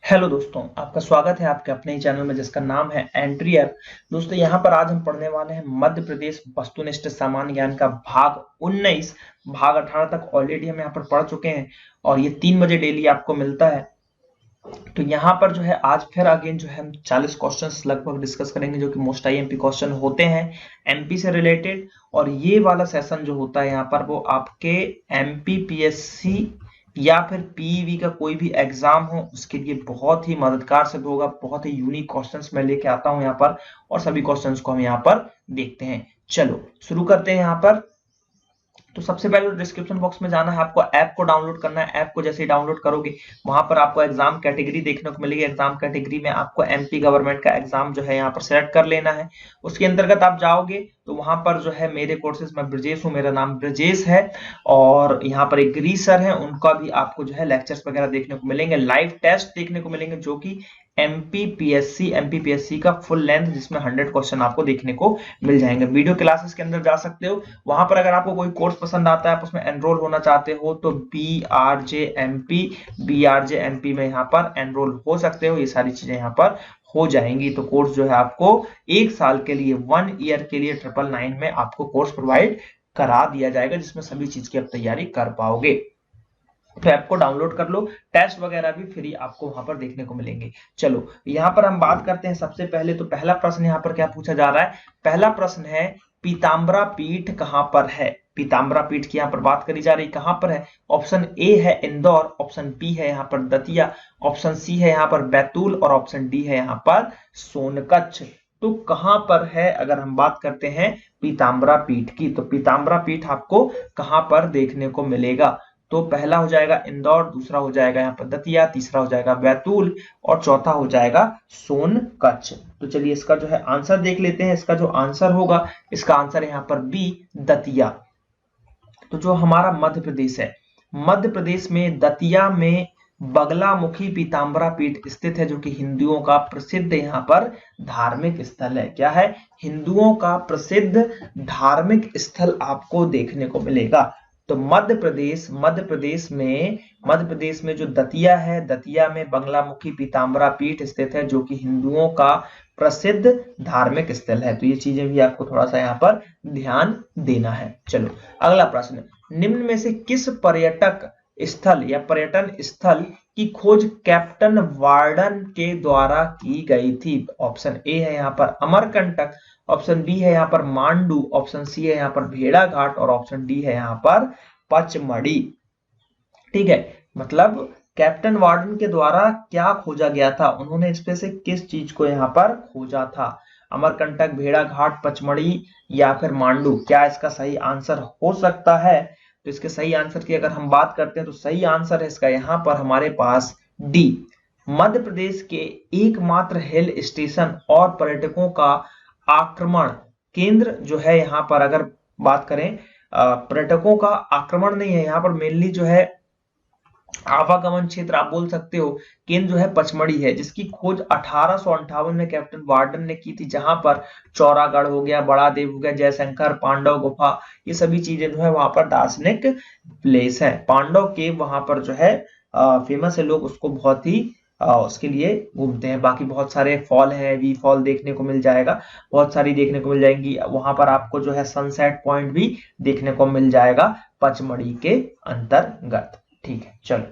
Hello दोस्तों, आपका स्वागत है आपके अपने ही चैनल में जिसका नाम है एंट्री ऐप। दोस्तों, यहाँ पर आज हम पढ़ने वाले हैं मध्य प्रदेश वस्तुनिष्ठ सामान्य ज्ञान का भाग 19। भाग 18 तक ऑलरेडी हम यहाँ पर पढ़ चुके हैं और ये 3 बजे डेली आपको मिलता है। तो यहाँ पर जो है आज फिर अगेन जो है हम 40 क्वेश्चंस लगभग डिस्कस करेंगे जो कि मोस्ट आईएमपी क्वेश्चन होते हैं एमपी से रिलेटेड। और ये वाला सेशन जो होता है यहाँ पर वो आपके एमपी पीएससी या फिर पीईवी का कोई भी एग्जाम हो उसके लिए बहुत ही मददगार सिद्ध होगा। बहुत ही यूनिक क्वेश्चंस मैं लेके आता हूं यहाँ पर और सभी क्वेश्चंस को हम यहाँ पर देखते हैं। चलो शुरू करते हैं यहाँ पर। तो सबसे पहले डिस्क्रिप्शन बॉक्स में जाना है, आपको ऐप को डाउनलोड करना है। ऐप को जैसे ही डाउनलोड करोगे वहां पर आपको एग्जाम कैटेगरी देखने को मिलेगी। एग्जाम कैटेगरी में आपको एमपी गवर्नमेंट का एग्जाम जो है यहाँ पर सेलेक्ट कर लेना है। उसके अंतर्गत आप जाओगे तो वहां पर जो है मेरे कोर्सेज में ब्रजेश हूँ, मेरा नाम ब्रजेश है और यहाँ पर एक गिरी सर है, उनका भी आपको जो है लेक्चर्स वगैरह देखने को मिलेंगे, लाइव टेस्ट देखने को मिलेंगे जो कि एमपीपीएससी का फुल लेंथ जिसमें 100 क्वेश्चन आपको देखने को मिल जाएंगे। वीडियो क्लासेस के अंदर जा सकते हो। वहां पर अगर आपको कोई कोर्स पसंद आता है, आप उसमें एनरोल होना चाहते हो तो बीआरजे एमपी में यहाँ पर एनरोल हो सकते हो। ये सारी चीजें यहाँ पर हो जाएंगी। तो कोर्स जो है आपको 1 साल के लिए 1 ईयर के लिए 999 में आपको कोर्स प्रोवाइड करा दिया जाएगा जिसमें सभी चीज की आप तैयारी कर पाओगे। तो ऐप को डाउनलोड कर लो, टेस्ट वगैरह भी फ्री आपको वहां पर देखने को मिलेंगे। चलो यहाँ पर हम बात करते हैं। सबसे पहले तो पहला प्रश्न यहाँ पर क्या पूछा जा रहा है। पहला प्रश्न है पीताम्बरा पीठ कहां पर है। पीताम्बरा पीठ की यहाँ पर बात करी जा रही, कहां पर है। ऑप्शन ए है इंदौर, ऑप्शन बी है यहाँ पर दतिया, ऑप्शन सी है यहाँ पर बैतूल और ऑप्शन डी है यहाँ पर सोनकच्छ। तो कहां पर है अगर हम बात करते हैं पीताम्बरा पीठ की, तो पीताम्बरा पीठ आपको कहां पर देखने को मिलेगा। तो पहला हो जाएगा इंदौर, दूसरा हो जाएगा यहाँ पर दतिया, तीसरा हो जाएगा बैतूल और चौथा हो जाएगा सोनकच्छ। तो चलिए इसका जो है आंसर देख लेते हैं। इसका जो आंसर होगा, इसका आंसर है यहाँ पर बी दतिया। तो जो हमारा मध्य प्रदेश है, मध्य प्रदेश में दतिया में बगलामुखी पीताम्बरा पीठ स्थित है जो कि हिंदुओं का प्रसिद्ध यहाँ पर धार्मिक स्थल है। क्या है? हिंदुओं का प्रसिद्ध धार्मिक स्थल आपको देखने को मिलेगा। तो मध्य प्रदेश में जो दतिया है, दतिया में बगलामुखी पीताम्बरा पीठ स्थित है जो कि हिंदुओं का प्रसिद्ध धार्मिक स्थल है। तो ये चीजें भी आपको थोड़ा सा यहाँ पर ध्यान देना है। चलो अगला प्रश्न, निम्न में से किस पर्यटक स्थल या पर्यटन स्थल की खोज कैप्टन वार्डन के द्वारा की गई थी। ऑप्शन ए है यहाँ पर अमरकंटक, ऑप्शन बी है यहाँ पर मांडू, ऑप्शन सी है यहाँ पर भेड़ाघाट और ऑप्शन डी है यहाँ पर पचमढ़ी। ठीक है, मतलब कैप्टन वार्डन के द्वारा क्या खोजा गया था, उन्होंने इसमें से किस चीज को यहाँ पर खोजा था। अमरकंटक, भेड़ाघाट, पचमढ़ी या फिर मांडू, क्या इसका सही आंसर हो सकता है। तो इसके सही आंसर की अगर हम बात करते हैं तो सही आंसर है इसका यहाँ पर हमारे पास डी। मध्य प्रदेश के एकमात्र हिल स्टेशन और पर्यटकों का आक्रमण केंद्र जो है, यहाँ पर अगर बात करें पर्यटकों का आक्रमण नहीं है, यहाँ पर मेनली जो है आवागमन क्षेत्र आप बोल सकते हो, केंद्र जो है पचमढ़ी है जिसकी खोज 1858 में कैप्टन वार्डन ने की थी। जहां पर चौरागढ़ हो गया, बड़ा देव हो गया, जयशंकर, पांडव गुफा, ये सभी चीजें जो है वहां पर दार्शनिक प्लेस है। पांडव के वहां पर जो है फेमस है, लोग उसको बहुत ही उसके लिए घूमते हैं। बाकी बहुत सारे फॉल है, वी फॉल देखने को मिल जाएगा, बहुत सारी देखने को मिल जाएंगी। वहां पर आपको जो है सनसेट पॉइंट भी देखने को मिल जाएगा पचमढ़ी के अंतर्गत। ठीक है, चलो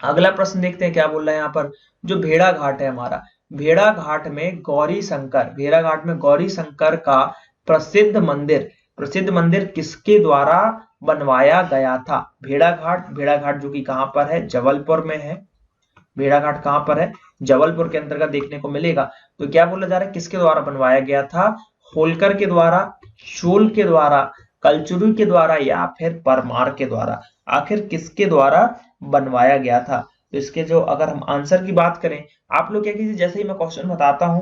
अगला प्रश्न देखते हैं क्या बोल रहा है यहाँ पर। जो भेड़ा घाट है हमारा, भेड़ाघाट में गौरी शंकर का प्रसिद्ध मंदिर किसके द्वारा बनवाया गया था। भेड़ाघाट जो कि कहां पर है, जबलपुर में है। भेड़ाघाट कहां पर है, जबलपुर के अंतर्गत देखने को मिलेगा। तो क्या बोला जा रहा है, किसके द्वारा बनवाया गया था। होलकर के द्वारा, शोल के द्वारा, कलचुरी के द्वारा या फिर परमार के द्वारा। आखिर किसके द्वारा बनवाया गया था। तो इसके जो अगर हम आंसर की बात करें, आप लोग क्या कीजिए, जैसे ही मैं क्वेश्चन बताता हूं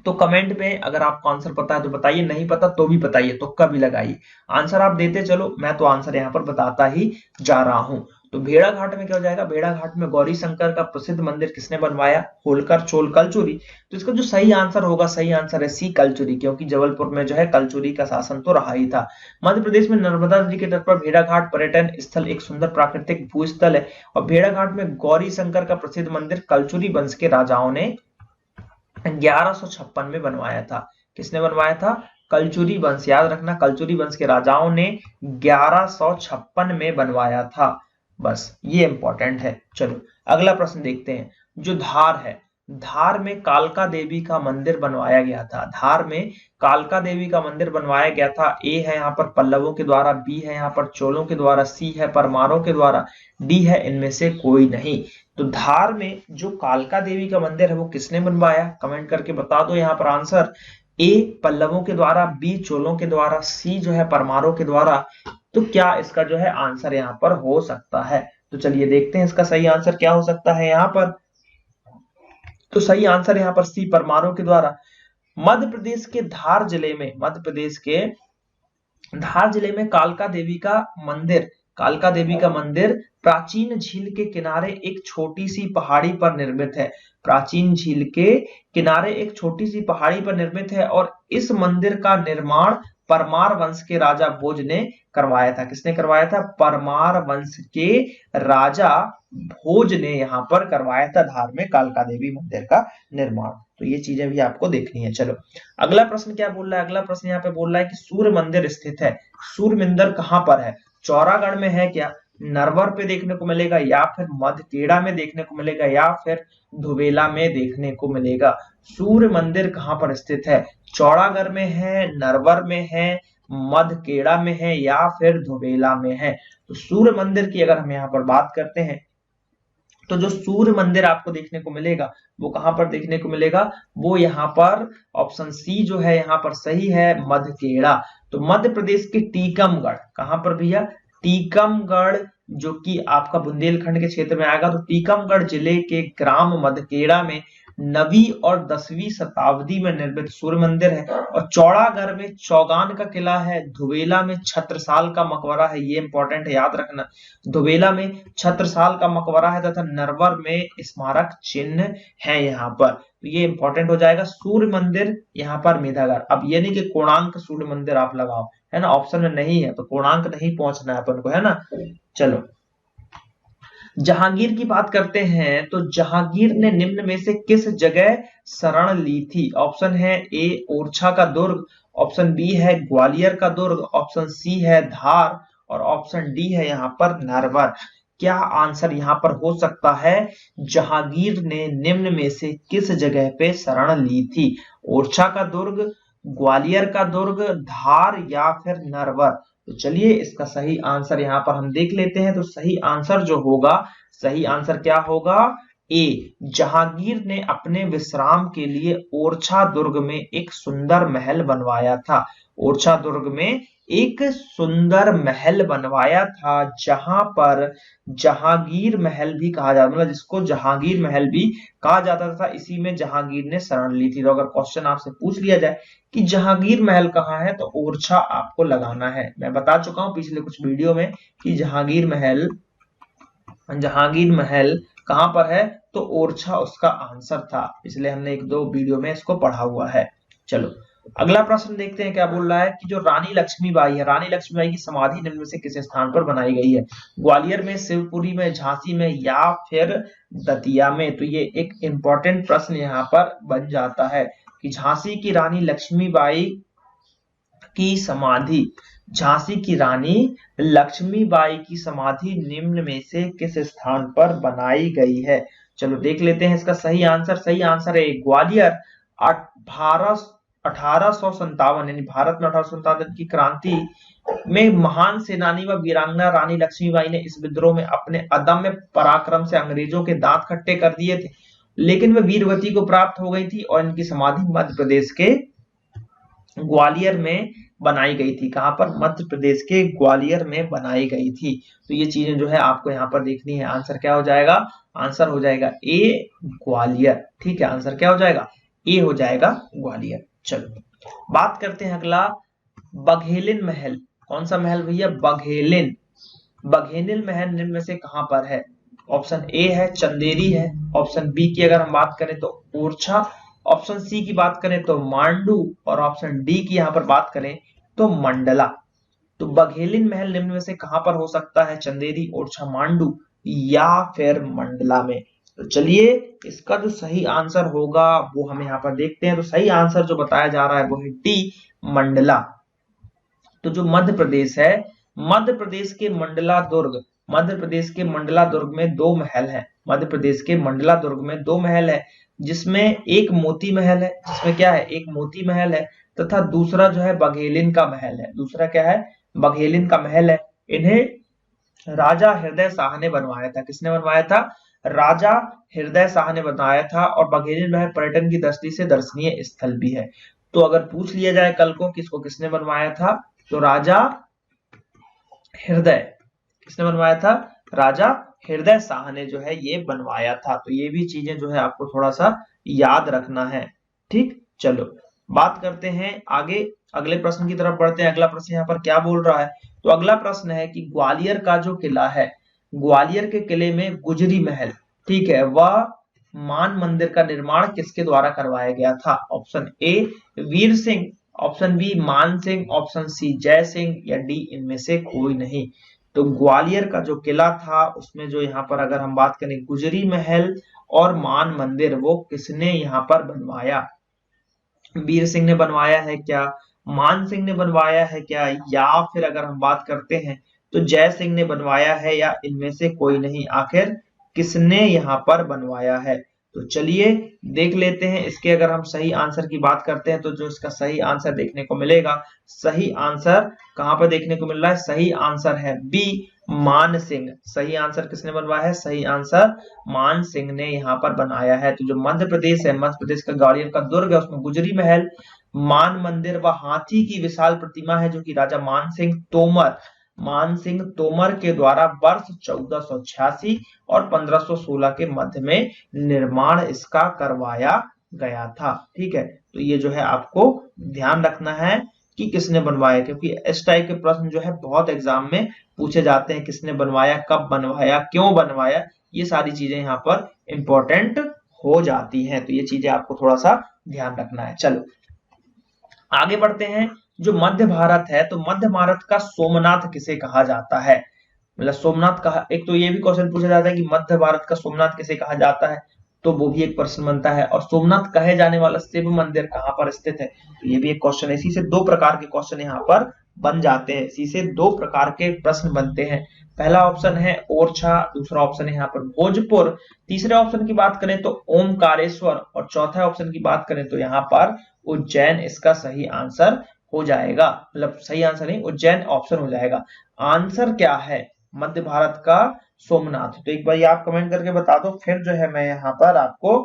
तो कमेंट में अगर आपको आंसर पता है तो बताइए, नहीं पता तो भी बताइए, तुक्का भी लगाइए। आंसर आप देते चलो, मैं तो आंसर यहाँ पर बताता ही जा रहा हूं। तो भेड़ाघाट में क्या हो जाएगा, भेड़ाघाट में गौरी शंकर का प्रसिद्ध मंदिर किसने बनवाया, होलकर चोल कलचुरी। तो इसका जो सही आंसर होगा, सही आंसर है सी कलचुरी, क्योंकि जबलपुर में जो है कलचुरी का शासन तो रहा ही था। मध्य प्रदेश में नर्मदा नदी के तट पर भेड़ाघाट पर्यटन स्थल एक सुंदर प्राकृतिक भूस्थल है, और भेड़ाघाट में गौरी शंकर का प्रसिद्ध मंदिर कलचुरी वंश के राजाओं ने 1156 में बनवाया था। किसने बनवाया था, कलचुरी वंश, याद रखना, कलचुरी वंश के राजाओं ने 1156 में बनवाया था। बस ये इंपॉर्टेंट है। चलो अगला प्रश्न देखते हैं। जो धार है, धार में कालका देवी का मंदिर बनवाया गया था। धार में कालका देवी का मंदिर बनवाया गया था। ए है यहाँ पर पल्लवों के द्वारा, बी है यहाँ पर चोलों के द्वारा, सी है परमारों के द्वारा, डी है इनमें से कोई नहीं। तो धार में जो कालका देवी का मंदिर है वो किसने बनवाया, कमेंट करके बता दो यहाँ पर आंसर। ए पल्लवों के द्वारा, बी चोलों के द्वारा, सी जो है परमारों के द्वारा। तो क्या इसका जो है आंसर यहाँ पर हो सकता है, तो चलिए देखते हैं इसका सही आंसर क्या हो सकता है यहाँ पर। तो सही आंसर यहाँ पर सी परमारों के द्वारा। मध्य प्रदेश के धार जिले में, मध्य प्रदेश के धार जिले में कालका देवी का मंदिर, कालका देवी का मंदिर प्राचीन झील के किनारे एक छोटी सी पहाड़ी पर निर्मित है। प्राचीन झील के किनारे एक छोटी सी पहाड़ी पर निर्मित है, और इस मंदिर का निर्माण परमार वंश के राजा भोज ने करवाया था। किसने करवाया था, परमार वंश के राजा भोज ने यहाँ पर करवाया था धार में कालका देवी मंदिर का निर्माण। तो ये चीजें भी आपको देखनी है। चलो अगला प्रश्न क्या बोल रहा है, अगला प्रश्न यहाँ पे बोल रहा है कि सूर्य मंदिर स्थित है। सूर्य मंदिर कहाँ पर है, चौरागढ़ में है क्या, नरवर पे देखने को मिलेगा, या फिर मधकेड़ा में देखने को मिलेगा, या फिर धुबेला में देखने को मिलेगा। सूर्य मंदिर कहाँ पर स्थित है, चौरागढ़ में है, नरवर में है, मधकेड़ा में है, या फिर धुबेला में है। तो सूर्य मंदिर की अगर हम यहाँ पर बात करते हैं, तो जो सूर्य मंदिर आपको देखने को मिलेगा वो कहां पर देखने को मिलेगा, वो यहाँ पर ऑप्शन सी जो है यहाँ पर सही है, मधकेड़ा। तो मध्य प्रदेश के टीकमगढ़, कहां पर भैया, टीकमगढ़, जो कि आपका बुंदेलखंड के क्षेत्र में आएगा। तो टीकमगढ़ जिले के ग्राम मधकेड़ा में 9वीं और 10वीं शताब्दी में निर्मित सूर्य मंदिर है। और चौड़ागढ़ में चौगान का किला है, धुबेला में छत्रसाल का मकबरा है, ये इंपॉर्टेंट है याद रखना, धुबेला में छत्रसाल का मकबरा है, तथा नरवर में स्मारक चिन्ह है यहाँ पर। तो ये इंपॉर्टेंट हो जाएगा। सूर्य मंदिर यहाँ पर मेधागढ़। अब ये नहीं कि कोणार्क सूर्य मंदिर आप लगाओ, है ना, ऑप्शन में नहीं है तो कोणार्क नहीं पहुंचना है अपन को, है ना। चलो जहांगीर की बात करते हैं, तो जहांगीर ने निम्न में से किस जगह शरण ली थी। ऑप्शन है ए ओरछा का दुर्ग, ऑप्शन बी है ग्वालियर का दुर्ग, ऑप्शन सी है धार, और ऑप्शन डी है यहाँ पर नरवर। क्या आंसर यहाँ पर हो सकता है, जहांगीर ने निम्न में से किस जगह पे शरण ली थी, ओरछा का दुर्ग, ग्वालियर का दुर्ग, धार, या फिर नरवर। तो चलिए इसका सही आंसर यहाँ पर हम देख लेते हैं। तो सही आंसर जो होगा, सही आंसर क्या होगा, ए जहांगीर ने अपने विश्राम के लिए ओरछा दुर्ग में एक सुंदर महल बनवाया था। ओरछा दुर्ग में एक सुंदर महल बनवाया था, जहां पर जहांगीर महल भी कहा जाता, मतलब जिसको जहांगीर महल भी कहा जाता था, इसी में जहांगीर ने शरण ली थी। तो अगर क्वेश्चन आपसे पूछ लिया जाए कि जहांगीर महल कहाँ है, तो ओरछा आपको लगाना है। मैं बता चुका हूं पिछले कुछ वीडियो में कि जहांगीर महल कहां पर है, तो ओरछा उसका आंसर था। इसलिए हमने 1-2 वीडियो में इसको पढ़ा हुआ है। चलो अगला प्रश्न देखते हैं क्या बोल रहा है कि जो रानी लक्ष्मीबाई है, रानी लक्ष्मीबाई की समाधि निम्न में से किस स्थान पर बनाई गई है, ग्वालियर में, शिवपुरी में, झांसी में, या फिर दतिया में। तो ये एक इंपॉर्टेंट प्रश्न यहाँ पर बन जाता है कि झांसी की रानी लक्ष्मीबाई की समाधि, झांसी की रानी लक्ष्मीबाई की समाधि निम्न में से किस स्थान पर बनाई गई है। चलो देख लेते हैं इसका सही आंसर। सही आंसर है ग्वालियर। 1857 यानी भारत में 1857 की क्रांति में महान सेनानी व वीरांगना रानी लक्ष्मीबाई ने इस विद्रोह में अपने अदम्य पराक्रम से अंग्रेजों के दांत खट्टे कर दिए थे, लेकिन वे वीरगति को प्राप्त हो गई थी और इनकी समाधि मध्य प्रदेश के ग्वालियर में बनाई गई थी। कहां पर, मध्य प्रदेश के ग्वालियर में बनाई गई थी। तो ये चीजें जो है आपको यहाँ पर देखनी है। आंसर क्या हो जाएगा, आंसर हो जाएगा ए ग्वालियर। ठीक है, आंसर क्या हो जाएगा, ए हो जाएगा ग्वालियर। चलो बात करते हैं अगला, बघेलिन महल। कौन सा महल भैया, बघेलिन। बघेनिल महल निम्न में से कहां पर है? ऑप्शन ए है चंदेरी है, ऑप्शन बी की अगर हम बात करें तो ओरछा, ऑप्शन सी की बात करें तो मांडू, और ऑप्शन डी की यहां पर बात करें तो मंडला। तो बघेलिन महल निम्न में से कहां पर हो सकता है? चंदेरी, ओरछा, मांडू या फिर मंडला में? तो चलिए इसका जो सही आंसर होगा वो हम यहाँ पर देखते हैं। तो सही आंसर जो बताया जा रहा है वो है डी, मंडला। तो जो मध्य प्रदेश है, मध्य प्रदेश के मंडला दुर्ग, मध्य प्रदेश के मंडला दुर्ग में दो महल है। मध्य प्रदेश के मंडला दुर्ग में दो महल है, जिसमें एक मोती महल है, जिसमें क्या है, एक मोती महल है, तथा दूसरा जो है बघेलिन का महल है। दूसरा क्या है? बघेलिन का महल है। इन्हें राजा हृदय शाह ने बनवाया था। किसने बनवाया था? राजा हृदय शाह ने बनवाया था। और बघेलिन महल पर्यटन की दृष्टि से दर्शनीय स्थल भी है। तो अगर पूछ लिया जाए कल को किसको किसने बनवाया था, तो राजा हृदय, किसने बनवाया था? राजा हृदय शाह ने जो है ये बनवाया था। तो ये भी चीजें जो है आपको थोड़ा सा याद रखना है। ठीक, चलो बात करते हैं आगे, अगले प्रश्न की तरफ बढ़ते हैं। अगला प्रश्न यहाँ पर क्या बोल रहा है? तो अगला प्रश्न है कि ग्वालियर का जो किला है, ग्वालियर के किले में गुजरी महल, ठीक है, वह मान मंदिर का निर्माण किसके द्वारा करवाया गया था? Option A Veer Singh, option B Man Singh, option C जय सिंह, या डी इनमें से कोई नहीं। तो ग्वालियर का जो किला था उसमें जो यहाँ पर अगर हम बात करें गुजरी महल और मान मंदिर, वो किसने यहाँ पर बनवाया? वीर सिंह ने बनवाया है क्या? मान सिंह ने बनवाया है क्या? या फिर अगर हम बात करते हैं तो जय सिंह ने बनवाया है, या इनमें से कोई नहीं? आखिर किसने यहाँ पर बनवाया है? तो चलिए देख लेते हैं। इसके अगर हम सही आंसर की बात करते हैं तो जो इसका सही आंसर देखने को मिलेगा, सही आंसर कहां पर देखने को मिल रहा है? सही आंसर है बी, मान सिंह। सही आंसर किसने बनवाया है? सही आंसर मान सिंह ने यहाँ पर बनाया है। तो जो मध्य प्रदेश है, मध्य प्रदेश का ग्वालियर का दुर्ग है, उसमें गुजरी महल, मान मंदिर व हाथी की विशाल प्रतिमा है, जो कि राजा मान सिंह तोमर के द्वारा वर्ष 1486 और 1516 के मध्य में निर्माण इसका करवाया गया था। ठीक है, तो ये जो है आपको ध्यान रखना है कि किसने बनवाया, क्योंकि इस टाइप के प्रश्न जो है बहुत एग्जाम में पूछे जाते हैं। किसने बनवाया, कब बनवाया, क्यों बनवाया, ये सारी चीजें यहाँ पर इंपॉर्टेंट हो जाती हैं। तो ये चीजें आपको थोड़ा सा ध्यान रखना है। चलो आगे बढ़ते हैं। जो मध्य भारत है, तो मध्य भारत का सोमनाथ किसे कहा जाता है? मतलब सोमनाथ कहा, एक तो ये भी क्वेश्चन पूछा जाता है कि मध्य भारत का सोमनाथ किसे कहा जाता है, तो वो भी एक प्रश्न बनता है। और सोमनाथ कहे जाने वाला शिव मंदिर कहाँ पर स्थित है, तो ये भी एक क्वेश्चन है। इसी से दो प्रकार के क्वेश्चन यहाँ पर बन जाते हैं, इसी से दो प्रकार के प्रश्न बनते हैं। पहला ऑप्शन है ओरछा, दूसरा ऑप्शन है यहाँ पर भोजपुर, तीसरे ऑप्शन की बात करें तो ओमकारेश्वर, और चौथा ऑप्शन की बात करें तो यहाँ पर उज्जैन इसका सही आंसर हो जाएगा। मतलब सही आंसर नहीं, उज्जैन ऑप्शन हो जाएगा। आंसर क्या है मध्य भारत का सोमनाथ? तो एक बार आप कमेंट करके बता दो, फिर जो है मैं यहाँ पर आपको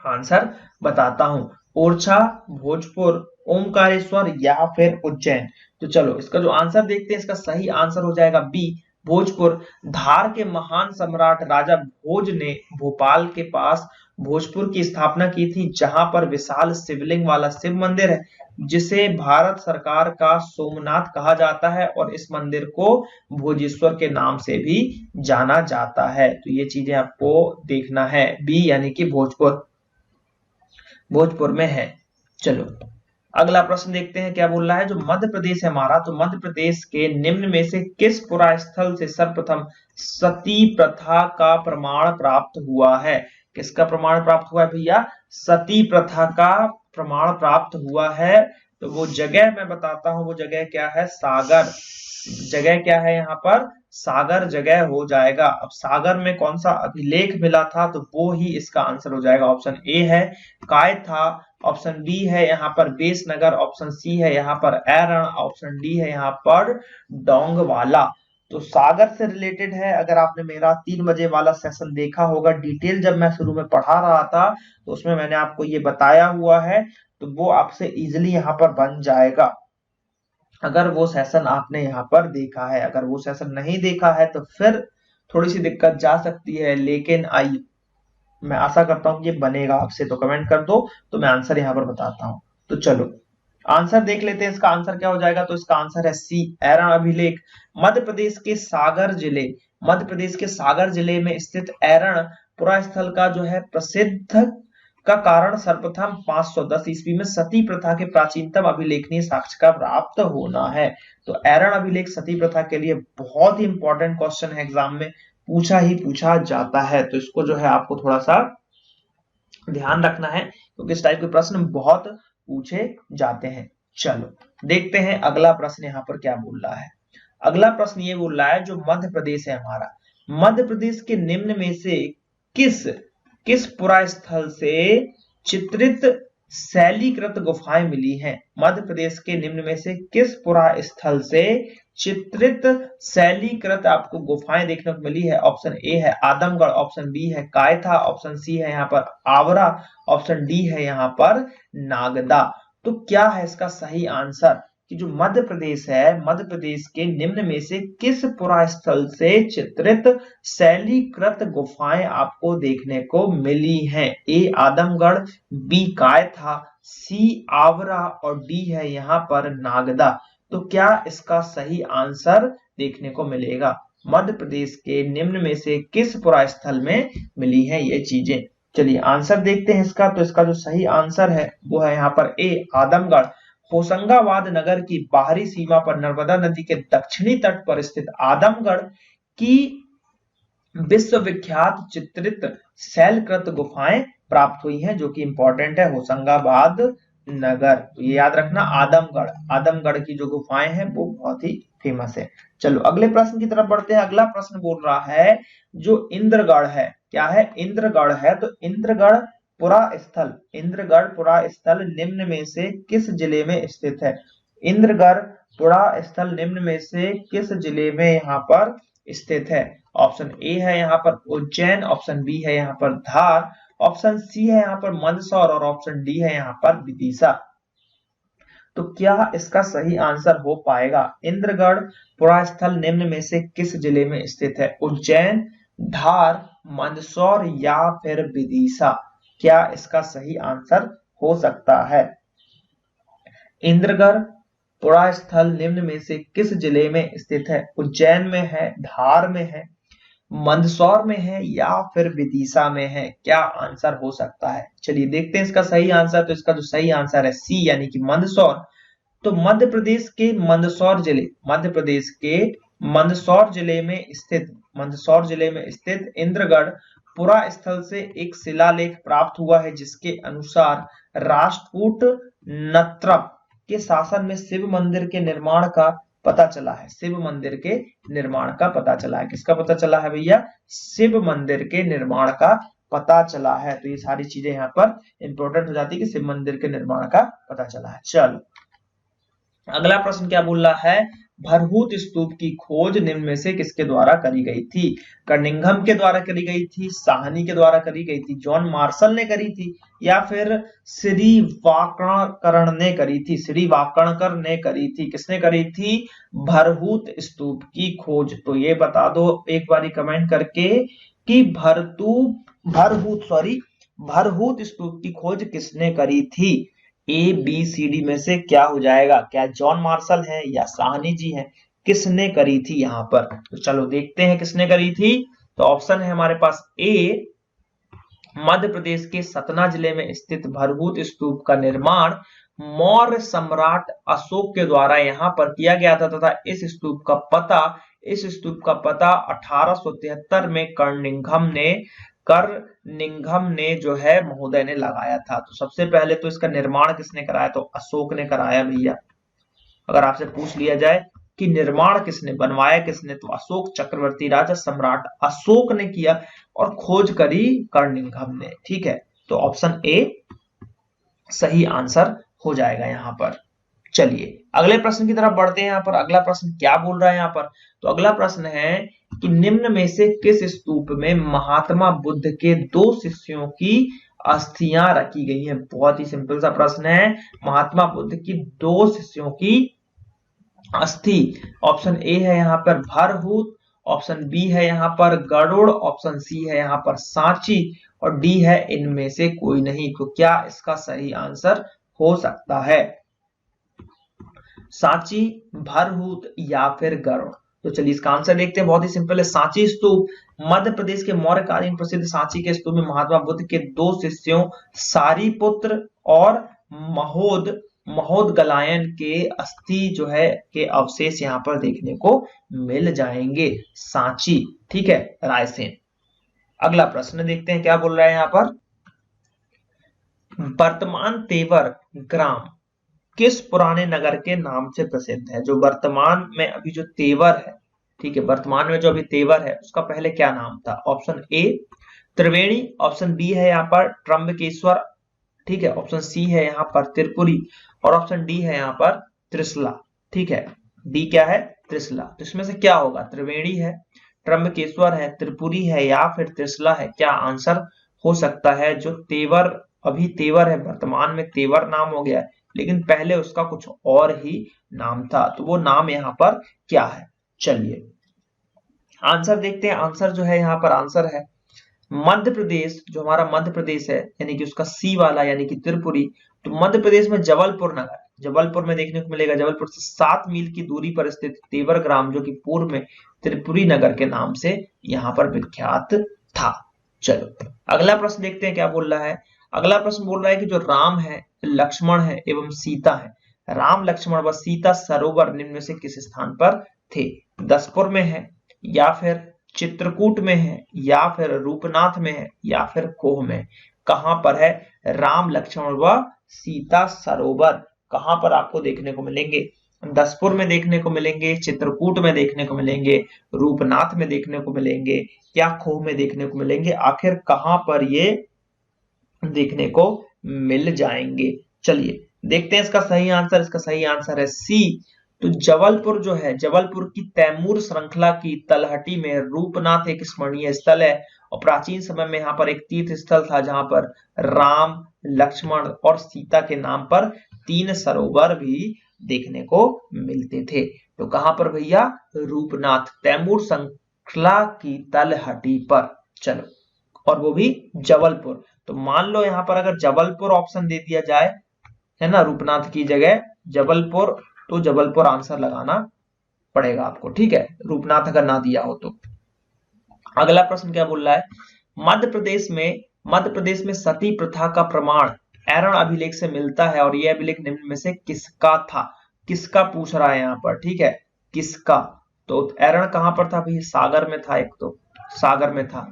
आंसर बताता हूँ। ओरछा, भोजपुर, ओमकारेश्वर या फिर उज्जैन? तो चलो इसका जो आंसर देखते हैं, इसका सही आंसर हो जाएगा बी, भोजपुर। धार के महान सम्राट राजा भोज ने भोपाल के पास भोजपुर की स्थापना की थी, जहां पर विशाल शिवलिंग वाला शिव मंदिर है, जिसे भारत सरकार का सोमनाथ कहा जाता है, और इस मंदिर को भोजेश्वर के नाम से भी जाना जाता है। तो ये चीजें आपको देखना है, बी यानी कि भोजपुर, भोजपुर में है। चलो अगला प्रश्न देखते हैं क्या बोल रहा है। जो मध्य प्रदेश है हमारा, तो मध्य प्रदेश के निम्न में से किस पुरास्थल से सर्वप्रथम सती प्रथा का प्रमाण प्राप्त हुआ है? किसका प्रमाण प्राप्त हुआ है भैया? सती प्रथा का प्रमाण प्राप्त हुआ है। तो वो जगह मैं बताता हूं, वो जगह क्या है? सागर। जगह क्या है यहाँ पर? सागर जगह हो जाएगा। अब सागर में कौन सा अभिलेख मिला था, तो वो ही इसका आंसर हो जाएगा। ऑप्शन ए है काय था, ऑप्शन बी है यहाँ पर बेसनगर, ऑप्शन सी है यहाँ पर एरण, ऑप्शन डी है यहाँ पर डोंगवाला। तो सागर से रिलेटेड है। अगर आपने मेरा 3 बजे वाला सेशन देखा होगा डिटेल, जब मैं शुरू में पढ़ा रहा था, तो उसमें मैंने आपको ये बताया हुआ है, तो वो आपसे इजिली यहाँ पर बन जाएगा अगर वो सेशन आपने यहाँ पर देखा है। अगर वो सेशन नहीं देखा है तो फिर थोड़ी सी दिक्कत जा सकती है, लेकिन आई मैं आशा करता हूँ कि ये बनेगा आपसे। तो कमेंट कर दो, तो मैं आंसर यहाँ पर बताता हूँ। तो चलो आंसर देख लेते हैं, इसका आंसर क्या हो जाएगा। तो इसका आंसर है सी, ऐरण अभिलेख। मध्य प्रदेश के सागर जिले में स्थित ऐरण पुरा स्थल का जो है प्रसिद्ध का कारण सर्वप्रथम 510 ईस्वी में सती प्रथा के प्राचीनतम अभिलेखनीय साक्ष्य का प्राप्त होना है। तो ऐरण अभिलेख सती प्रथा के लिए बहुत ही इंपॉर्टेंट क्वेश्चन है, एग्जाम में पूछा जाता है। तो इसको जो है आपको थोड़ा सा ध्यान रखना है, क्योंकि इस टाइप के प्रश्न बहुत पूछे जाते हैं। चलो देखते हैं अगला प्रश्न यहाँ पर क्या बोल रहा है। अगला प्रश्न ये बोल रहा है, जो मध्य प्रदेश है हमारा, मध्य प्रदेश के निम्न में से किस पुरा स्थल से चित्रित शैलीकृत गुफाएं मिली हैं। मध्य प्रदेश के निम्न में से किस पुरा स्थल से चित्रित शैलीकृत आपको गुफाएं देखने को मिली है। ऑप्शन ए है आदमगढ़, ऑप्शन बी है कायथा, ऑप्शन सी है यहाँ पर आवरा, ऑप्शन डी है यहाँ पर नागदा। तो क्या है इसका सही आंसर कि जो मध्य प्रदेश है, मध्य प्रदेश के निम्न में से किस पुरा स्थल से चित्रित शैलीकृत गुफाएं आपको देखने को मिली हैं। ए आदमगढ़, बी कायथा, सी आवरा और डी है यहाँ पर नागदा। तो क्या इसका सही आंसर देखने को मिलेगा। मध्य प्रदेश के निम्न में से किस पुरा स्थल में मिली है ये चीजें। चलिए आंसर देखते हैं इसका। तो इसका जो सही आंसर है वो है यहाँ पर ए आदमगढ़। होशंगाबाद नगर की बाहरी सीमा पर नर्मदा नदी के दक्षिणी तट पर स्थित आदमगढ़ की विश्वविख्यात चित्रित शैलकृत गुफाएं प्राप्त हुई हैं, जो कि इंपॉर्टेंट है होशंगाबाद नगर। तो ये याद रखना, आदमगढ़ की जो गुफाएं हैं वो बहुत ही फेमस है। चलो अगले प्रश्न की तरफ बढ़ते हैं। अगला प्रश्न बोल रहा है, जो इंद्रगढ़ है, क्या है, इंद्रगढ़ है। तो इंद्रगढ़ पुरा स्थल निम्न में से किस जिले में स्थित है। इंद्रगढ़ पुरा स्थल निम्न में से किस जिले में यहाँ पर स्थित है। ऑप्शन ए है यहाँ पर उज्जैन, ऑप्शन बी है यहाँ पर धार, ऑप्शन सी है यहाँ पर मंदसौर और ऑप्शन डी है यहाँ पर विदिशा। तो क्या इसका सही आंसर हो पाएगा। इंद्रगढ़ पुरा स्थल निम्न में से किस जिले में स्थित है। उज्जैन, धार, मंदसौर या फिर विदिशा। क्या इसका सही आंसर हो सकता है। इंद्रगढ़ पुरा स्थल निम्न में से किस जिले में स्थित है। उज्जैन में है, धार में है, मंदसौर में है या फिर विदिशा में है। क्या आंसर हो सकता है। चलिए देखते हैं इसका सही आंसर। तो इसका जो सही आंसर है सी, यानी कि मंदसौर। तो मध्य प्रदेश के मंदसौर जिले में स्थित इंद्रगढ़ पुरा स्थल से एक शिलालेख प्राप्त हुआ है, जिसके अनुसार राष्ट्रकूट नत्रप के शासन में शिव मंदिर के निर्माण का पता चला है। शिव मंदिर के निर्माण का पता चला है। किसका पता चला है भैया। शिव मंदिर के निर्माण का पता चला है। तो ये सारी चीजें यहाँ पर इंपॉर्टेंट हो जाती है कि शिव मंदिर के निर्माण का पता चला है। चलो अगला प्रश्न क्या बोल रहा है, भरहूत स्तूप की खोज निम्न में से किसके द्वारा करी गई थी। कर्निंघम के द्वारा करी गई थी, साहनी के द्वारा करी गई थी, जॉन मार्शल ने करी थी या फिर श्री वाकणकर ने करी थी। श्री वाकणकर ने करी थी। किसने करी थी। भरहूत स्तूप की खोज। तो ये बता दो एक बारी कमेंट करके कि भरहूत स्तूप की खोज किसने करी थी। ए बी सी डी में से क्या हो जाएगा। क्या जॉन मार्शल है या साहनी जी हैं। किसने करी थी यहाँ पर। तो चलो देखते हैं किसने करी थी। तो ऑप्शन है हमारे पास ए, मध्य प्रदेश के सतना जिले में स्थित भरहूत स्तूप का निर्माण मौर्य सम्राट अशोक के द्वारा यहाँ पर किया गया था, तथा इस स्तूप का पता 1873 में कर्निंघम ने जो है महोदय ने लगाया था। तो सबसे पहले तो इसका निर्माण किसने कराया। तो अशोक ने कराया भैया। अगर आपसे पूछ लिया जाए कि निर्माण किसने, बनवाया किसने, तो अशोक चक्रवर्ती राजा सम्राट अशोक ने किया और खोज करी कर्निंघम ने। ठीक है, तो ऑप्शन ए सही आंसर हो जाएगा यहाँ पर। चलिए अगले प्रश्न की तरफ बढ़ते हैं। यहाँ पर अगला प्रश्न क्या बोल रहा है यहाँ पर। तो अगला प्रश्न है कि निम्न में से किस स्तूप में महात्मा बुद्ध के 2 शिष्यों की अस्थियां रखी गई हैं। बहुत ही सिंपल सा प्रश्न है। महात्मा बुद्ध की 2 शिष्यों की अस्थि, ऑप्शन ए है यहाँ पर भरहूत, ऑप्शन बी है यहाँ पर गरुड़, ऑप्शन सी है यहाँ पर सांची और डी है इनमें से कोई नहीं। तो क्या इसका सही आंसर हो सकता है। सांची, भरहूत या फिर गरुड़। तो चलिए इसका आंसर देखते हैं, बहुत ही सिंपल है। सांची स्तूप मध्य प्रदेश के मौर्यकालीन प्रसिद्ध सांची के स्तूप में महात्मा बुद्ध के 2 शिष्यों सारिपुत्र और महोदगलायन के अस्थि जो है के अवशेष यहाँ पर देखने को मिल जाएंगे। सांची, ठीक है, रायसेन। अगला प्रश्न देखते हैं क्या बोल रहा है यहाँ पर। वर्तमान तेवर ग्राम किस पुराने नगर के नाम से प्रसिद्ध है? जो वर्तमान में अभी जो तेवर है, ठीक है, वर्तमान में जो अभी तेवर है उसका पहले क्या नाम था? Option A Triveni, option B है यहाँ पर त्र्यंबकेश्वर, ठीक है, ऑप्शन सी है यहाँ पर त्रिपुरी और ऑप्शन डी है यहाँ पर त्रिशला, ठीक है, डी क्या है? त्रिशला। तो इसमें से क्या होगा? त्रिवेणी है, त्र्यंबकेश्वर है, त्रिपुरी है या फिर त्रिशला है? क्या आंसर हो सकता है? जो तेवर अभी तेवर है, वर्तमान में तेवर नाम हो गया है, लेकिन पहले उसका कुछ और ही नाम था, तो वो नाम यहाँ पर क्या है? चलिए आंसर देखते हैं। आंसर जो है यहाँ पर आंसर है मध्य प्रदेश, जो हमारा मध्य प्रदेश है यानी कि उसका सी वाला यानी कि त्रिपुरी। तो मध्य प्रदेश में जबलपुर नगर, जबलपुर में देखने को मिलेगा। जबलपुर से 7 मील की दूरी पर स्थित तेवर ग्राम जो कि पूर्व में त्रिपुरी नगर के नाम से यहाँ पर विख्यात था। चलो अगला प्रश्न देखते हैं क्या बोल रहा है। अगला प्रश्न बोल रहा है कि जो राम है, लक्ष्मण है एवं सीता है, राम लक्ष्मण व सीता सरोवर निम्न में से किस स्थान पर थे? दसपुर में है या फिर चित्रकूट में है या फिर रूपनाथ में है या फिर कोह में? कहां पर है राम लक्ष्मण व सीता सरोवर? कहां पर आपको देखने को मिलेंगे? दसपुर में देखने को मिलेंगे, चित्रकूट में देखने को मिलेंगे, रूपनाथ में देखने को मिलेंगे या खोह में देखने को मिलेंगे? आखिर कहां पर ये देखने को मिल जाएंगे? चलिए देखते हैं इसका सही आंसर। इसका सही आंसर है सी। तो जबलपुर जो है, जबलपुर की तैमूर श्रृंखला की तलहटी में रूपनाथ एक स्मरणीय स्थल है और प्राचीन समय में यहाँ पर एक तीर्थ स्थल था जहां पर राम, लक्ष्मण और सीता के नाम पर 3 सरोवर भी देखने को मिलते थे। तो कहां पर भैया? रूपनाथ, तैमूर श्रृंखला की तलहटी पर। चलो, और वो भी जबलपुर। तो मान लो यहाँ पर अगर जबलपुर ऑप्शन दे दिया जाए, है ना, रूपनाथ की जगह जबलपुर, तो जबलपुर आंसर लगाना पड़ेगा आपको, ठीक है, रूपनाथ अगर ना दिया हो तो। अगला प्रश्न क्या बोल रहा है। मध्य प्रदेश में सती प्रथा का प्रमाण ऐरण अभिलेख से मिलता है और यह अभिलेख निम्न में से किसका था? किसका पूछ रहा है यहाँ पर, ठीक है, किसका? तो ऐरण कहां पर था भाई? सागर में था, एक तो सागर में था।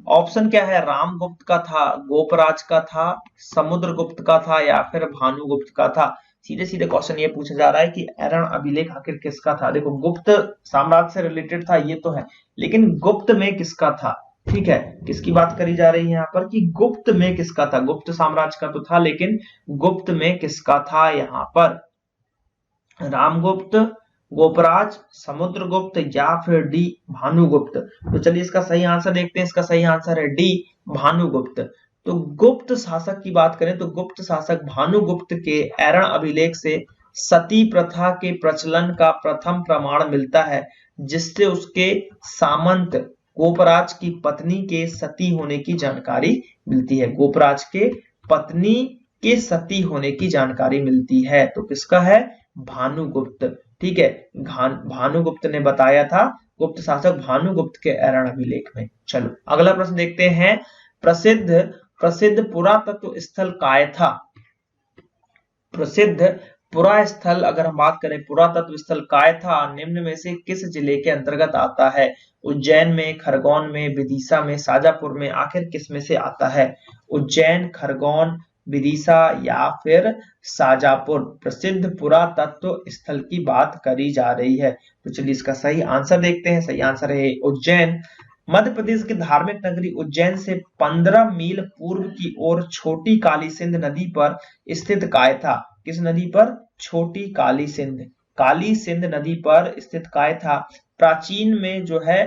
ऑप्शन क्या है? रामगुप्त का था, गोपराज का था, समुद्रगुप्त का था या फिर भानुगुप्त का था? सीधे सीधे क्वेश्चन ये पूछा जा रहा है कि ऐरण अभिलेख आखिर किसका था? देखो गुप्त साम्राज्य से रिलेटेड था ये तो है, लेकिन गुप्त में किसका था? ठीक है, किसकी बात करी जा रही है यहाँ पर कि गुप्त में किसका था? गुप्त साम्राज्य का तो था, लेकिन गुप्त में किसका था यहाँ पर? रामगुप्त, गोपराज, समुद्रगुप्त या फिर डी भानुगुप्त? तो चलिए इसका सही आंसर देखते हैं। इसका सही आंसर है डी भानुगुप्त। तो गुप्त शासक की बात करें तो गुप्त शासक भानुगुप्त के ऐरण अभिलेख से सती प्रथा के प्रचलन का प्रथम प्रमाण मिलता है, जिससे उसके सामंत गोपराज की पत्नी के सती होने की जानकारी मिलती है। गोपराज के पत्नी के सती होने की जानकारी मिलती है। तो किसका है? भानुगुप्त, ठीक है, भानुगुप्त ने बताया था, गुप्त शासक भानुगुप्त के ऐरण अभिलेख में। चलो अगला प्रश्न देखते हैं। प्रसिद्ध पुरातत्व स्थल काय था? प्रसिद्ध पुरा स्थल अगर हम बात करें, पुरातत्व स्थल काय था निम्न में से किस जिले के अंतर्गत आता है? उज्जैन में, खरगोन में, विदिशा में, शाजापुर में? आखिर किस में से आता है? उज्जैन, खरगोन, विदिशा या फिर शाजापुर? प्रसिद्ध पुरातत्व स्थल की बात करी जा रही है। तो चलिए इसका सही आंसर देखते हैं। सही आंसर है उज्जैन। मध्य प्रदेश की धार्मिक नगरी उज्जैन से 15 मील पूर्व की ओर छोटी काली सिंध नदी पर स्थित काय था? किस नदी पर? छोटी काली सिंध नदी पर स्थित काय था प्राचीन में जो है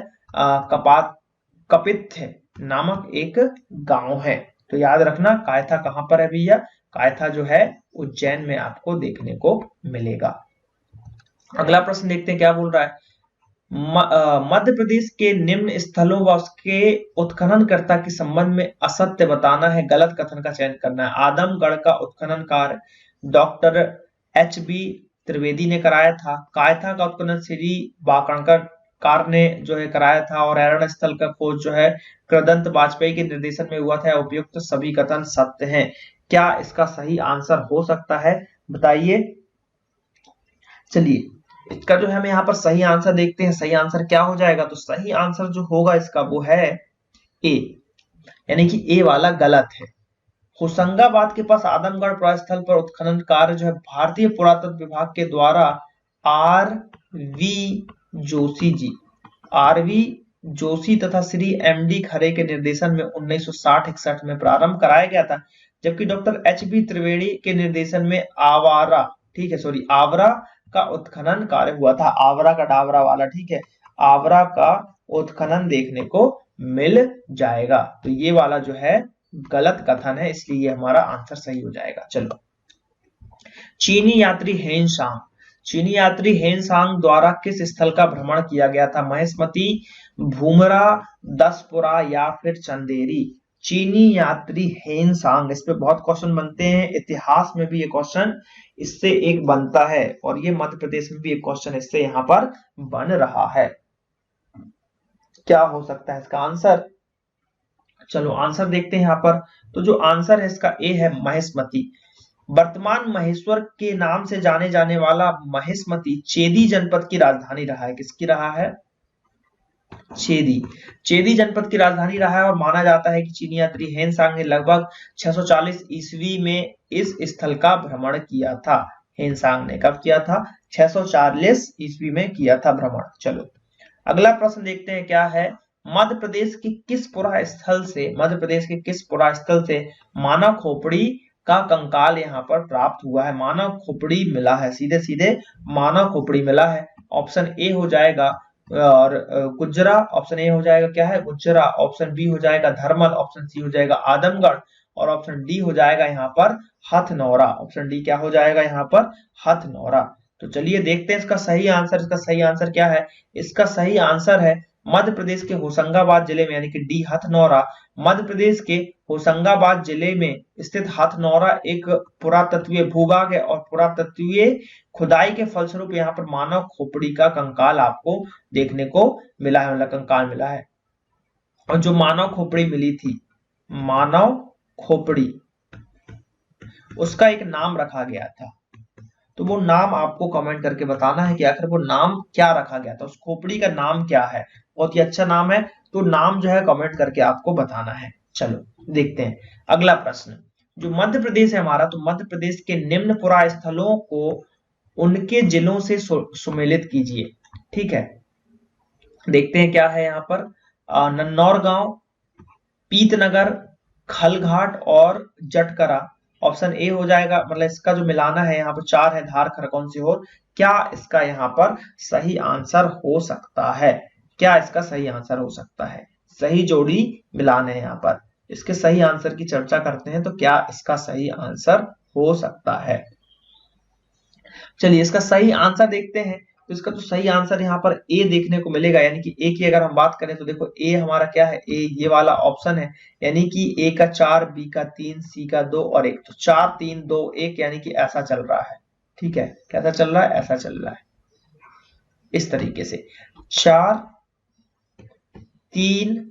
कपित्थ नामक एक गांव है। तो याद रखना कायथा कहां पर है भैया? कायथा जो है उज्जैन में आपको देखने को मिलेगा। अगला प्रश्न देखते हैं क्या बोल रहा है। मध्य प्रदेश के निम्न स्थलों व उसके उत्खननकर्ता के संबंध में असत्य बताना है, गलत कथन का चयन करना है। आदमगढ़ का उत्खनन कार्य डॉक्टर H.B. त्रिवेदी ने कराया था। कायथा का उत्खनन श्री वाकणकर ने जो है कराया था। और एरण स्थल का खोज जो है कृदंत वाजपेयी के निर्देशन में हुआ था। उपयुक्त सभी कथन सत्य हैं। क्या इसका सही आंसर हो सकता है, बताइए। चलिए इसका जो है हम यहाँ पर सही आंसर देखते हैं। सही आंसर क्या हो जाएगा, तो सही आंसर जो होगा इसका वो है ए, यानी कि ए वाला गलत है। होशंगाबाद के पास आदमगढ़ प्रस्थल पर उत्खनन कार्य जो है भारतीय पुरातत्व विभाग के द्वारा आर.वी. जोशी तथा श्री एम.डी. खरे के निर्देशन में 1960-61 में प्रारंभ कराया गया था। जबकि डॉक्टर एच.बी. त्रिवेदी के निर्देशन में आवरा का उत्खनन कार्य हुआ था। आवरा का डावरा वाला, ठीक है, आवरा का उत्खनन देखने को मिल जाएगा। तो ये वाला जो है गलत कथन है, इसलिए हमारा आंसर सही हो जाएगा। चलो, चीनी यात्री हेनसांग द्वारा किस स्थल का भ्रमण किया गया था? महेशमती, भूमरा, दसपुरा या फिर चंदेरी? चीनी यात्री हेनसांग, इस पे बहुत क्वेश्चन बनते हैं। इतिहास में भी ये क्वेश्चन इससे एक बनता है और ये मध्य प्रदेश में भी एक क्वेश्चन इससे यहाँ पर बन रहा है। क्या हो सकता है इसका आंसर? चलो आंसर देखते हैं यहाँ पर। तो जो आंसर है इसका ए है, महेशमती। वर्तमान महेश्वर के नाम से जाने जाने वाला महेशमती चेदी जनपद की राजधानी रहा है। किसकी रहा है? चेदी जनपद की राजधानी रहा है। और माना जाता है कि चीनी यात्री हेनसांग ने लगभग 640 ईस्वी में इस स्थल का भ्रमण किया था। हेनसांग ने कब किया था? 640 ईस्वी में किया था भ्रमण। चलो अगला प्रश्न देखते हैं क्या है। मध्य प्रदेश के किस पुरा स्थल से मानव खोपड़ी का कंकाल यहाँ पर प्राप्त हुआ है? मानव खोपड़ी मिला है, सीधे सीधे मानव खोपड़ी मिला है। ऑप्शन ए हो जाएगा और गुज्जरा, ऑप्शन ए हो जाएगा क्या है? गुज्जरा। ऑप्शन बी हो जाएगा धर्मल, ऑप्शन सी हो जाएगा आदमगढ़ और ऑप्शन डी हो जाएगा यहाँ पर हथनौरा। ऑप्शन डी क्या हो जाएगा यहाँ पर? हथनौरा। तो चलिए देखते हैं इसका सही आंसर। इसका सही आंसर क्या है? इसका सही आंसर है मध्य प्रदेश के होशंगाबाद जिले में, यानी कि डी हथनौरा। मध्य प्रदेश के होशंगाबाद जिले में स्थित हथनौरा एक पुरातत्वीय भूभाग है और पुरातत्वीय खुदाई के फलस्वरूप यहाँ पर मानव खोपड़ी का कंकाल आपको देखने को मिला है, मतलब कंकाल मिला है। और जो मानव खोपड़ी मिली थी, मानव खोपड़ी, उसका एक नाम रखा गया था। तो वो नाम आपको कमेंट करके बताना है कि आखिर वो नाम क्या रखा गया था, उस खोपड़ी का नाम क्या है। बहुत ही अच्छा नाम है, तो नाम जो है कमेंट करके आपको बताना है। चलो देखते हैं अगला प्रश्न। जो मध्य प्रदेश है हमारा, तो मध्य प्रदेश के निम्न पुरा स्थलों को उनके जिलों से सुमेलित कीजिए। ठीक है, देखते हैं क्या है यहाँ पर। नन्नौर गांव, पीतनगर, खलघाट और जटकरा। ऑप्शन ए हो जाएगा, मतलब इसका जो मिलाना है यहाँ पर 4 है, धार, खरगोन, सीहोर। क्या इसका यहाँ पर सही आंसर हो सकता है? क्या इसका सही आंसर हो सकता है? सही जोड़ी मिलान है यहाँ पर। इसके सही आंसर की चर्चा करते हैं। तो क्या इसका सही आंसर हो सकता है? चलिए इसका सही आंसर देखते हैं। तो इसका तो सही आंसर यहाँ पर ए देखने को मिलेगा, यानी कि ए की अगर हम बात करें तो देखो ए हमारा क्या है? ए ये वाला ऑप्शन है, यानी कि ए का 4, बी का 3, सी का 2 और 1। तो 4 3 2 1, यानी कि ऐसा चल रहा है। ठीक है, कैसा चल रहा है? ऐसा चल रहा है, इस तरीके से 4 3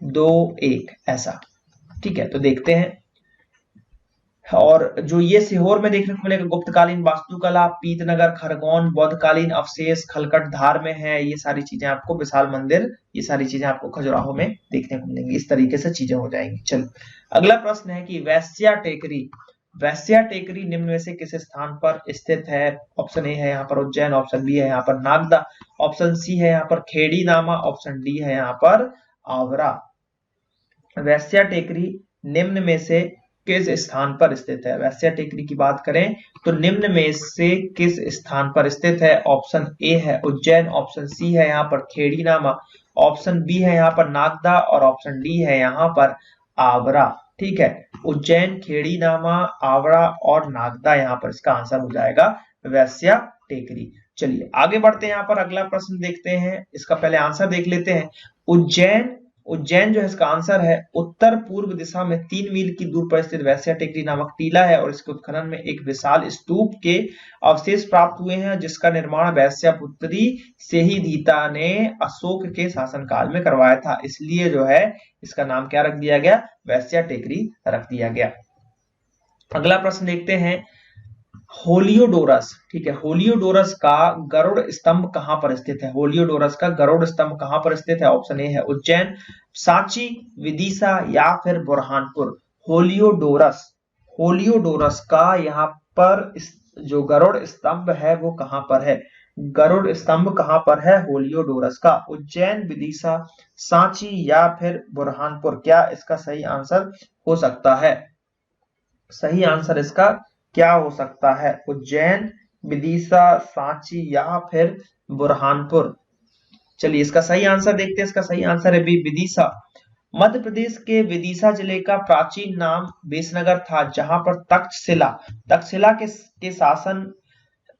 2 1 ऐसा। ठीक है, तो देखते हैं। और जो ये सीहोर में देखने को मिलेगा गुप्तकालीन वास्तुकला, पीतनगर, खरगोन बौद्धकालीन अवशेष, खलकट धार में है। ये सारी चीजें आपको, विशाल मंदिर, ये सारी चीजें आपको खजुराहो में देखने को मिलेंगी। इस तरीके से चीजें हो जाएंगी। चलो अगला प्रश्न है कि वैश्या टेकरी निम्न में से किस स्थान पर स्थित है? ऑप्शन ए है यहाँ पर उज्जैन, ऑप्शन बी है यहाँ पर नागदा, ऑप्शन सी है यहाँ पर खेड़ी नामा, ऑप्शन डी है यहाँ पर आवरा। वैश्या टेकरी निम्न में से किस स्थान पर स्थित है? वैश्या टेकरी की बात करें तो निम्न में से किस स्थान पर स्थित है? ऑप्शन ए है उज्जैन, ऑप्शन सी है यहाँ पर खेड़ी नामा, ऑप्शन बी है यहाँ पर नागदा और ऑप्शन डी है यहाँ पर आवरा। ठीक है, उज्जैन, खेड़ी नामा, आवरा और नागदा यहाँ पर इसका आंसर हो जाएगा वैश्या टेकरी। चलिए आगे बढ़ते हैं। यहाँ पर अगला प्रश्न देखते हैं, इसका पहले आंसर देख लेते हैं। उज्जैन जो है इसका आंसर है उत्तर पूर्व दिशा में 3 मील की दूर पर स्थित वैश्या टेकरी नामक टीला है और इसके उत्खनन में एक विशाल स्तूप के अवशेष प्राप्त हुए हैं जिसका निर्माण वैश्यापुत्री सेहिधीता ने अशोक के शासनकाल में करवाया था, इसलिए जो है इसका नाम क्या रख दिया गया, वैश्या टेकरी रख दिया गया। अगला प्रश्न देखते हैं, होलियोडोरस, ठीक है, होलियोडोरस का गरुड़ स्तंभ कहां पर स्थित है? होलियोडोरस का गरुड़ स्तंभ कहां पर स्थित है? ऑप्शन ए है उज्जैन, सांची, विदिशा या फिर बुरहानपुर। होलियोडोरस, होलियोडोरस का यहाँ पर जो गरुड़ स्तंभ है वो कहां पर है? गरुड़ स्तंभ कहां पर है होलियोडोरस का? उज्जैन, विदिशा, सांची या फिर बुरहानपुर। क्या इसका सही आंसर हो सकता है? सही आंसर इसका क्या हो सकता है? उज्जैन, विदिशा, सांची या फिर बुरहानपुर। चलिए इसका सही आंसर देखते हैं। इसका सही आंसर है बी, विदिशा। मध्य प्रदेश के विदिशा जिले का प्राचीन नाम बेसनगर था, जहां पर तक्षशिला के शासन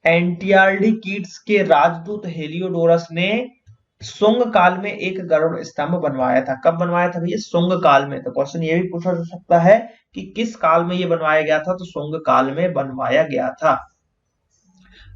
एंटियाल्डिकीड्स के राजदूत हेलियोडोरस ने सुंग काल में एक गरुड़ स्तंभ बनवाया था। कब बनवाया था भैया? सुंग काल में। तो क्वेश्चन ये भी पूछा जा सकता है कि किस काल में ये बनवाया गया था? तो सुंग काल में बनवाया गया था।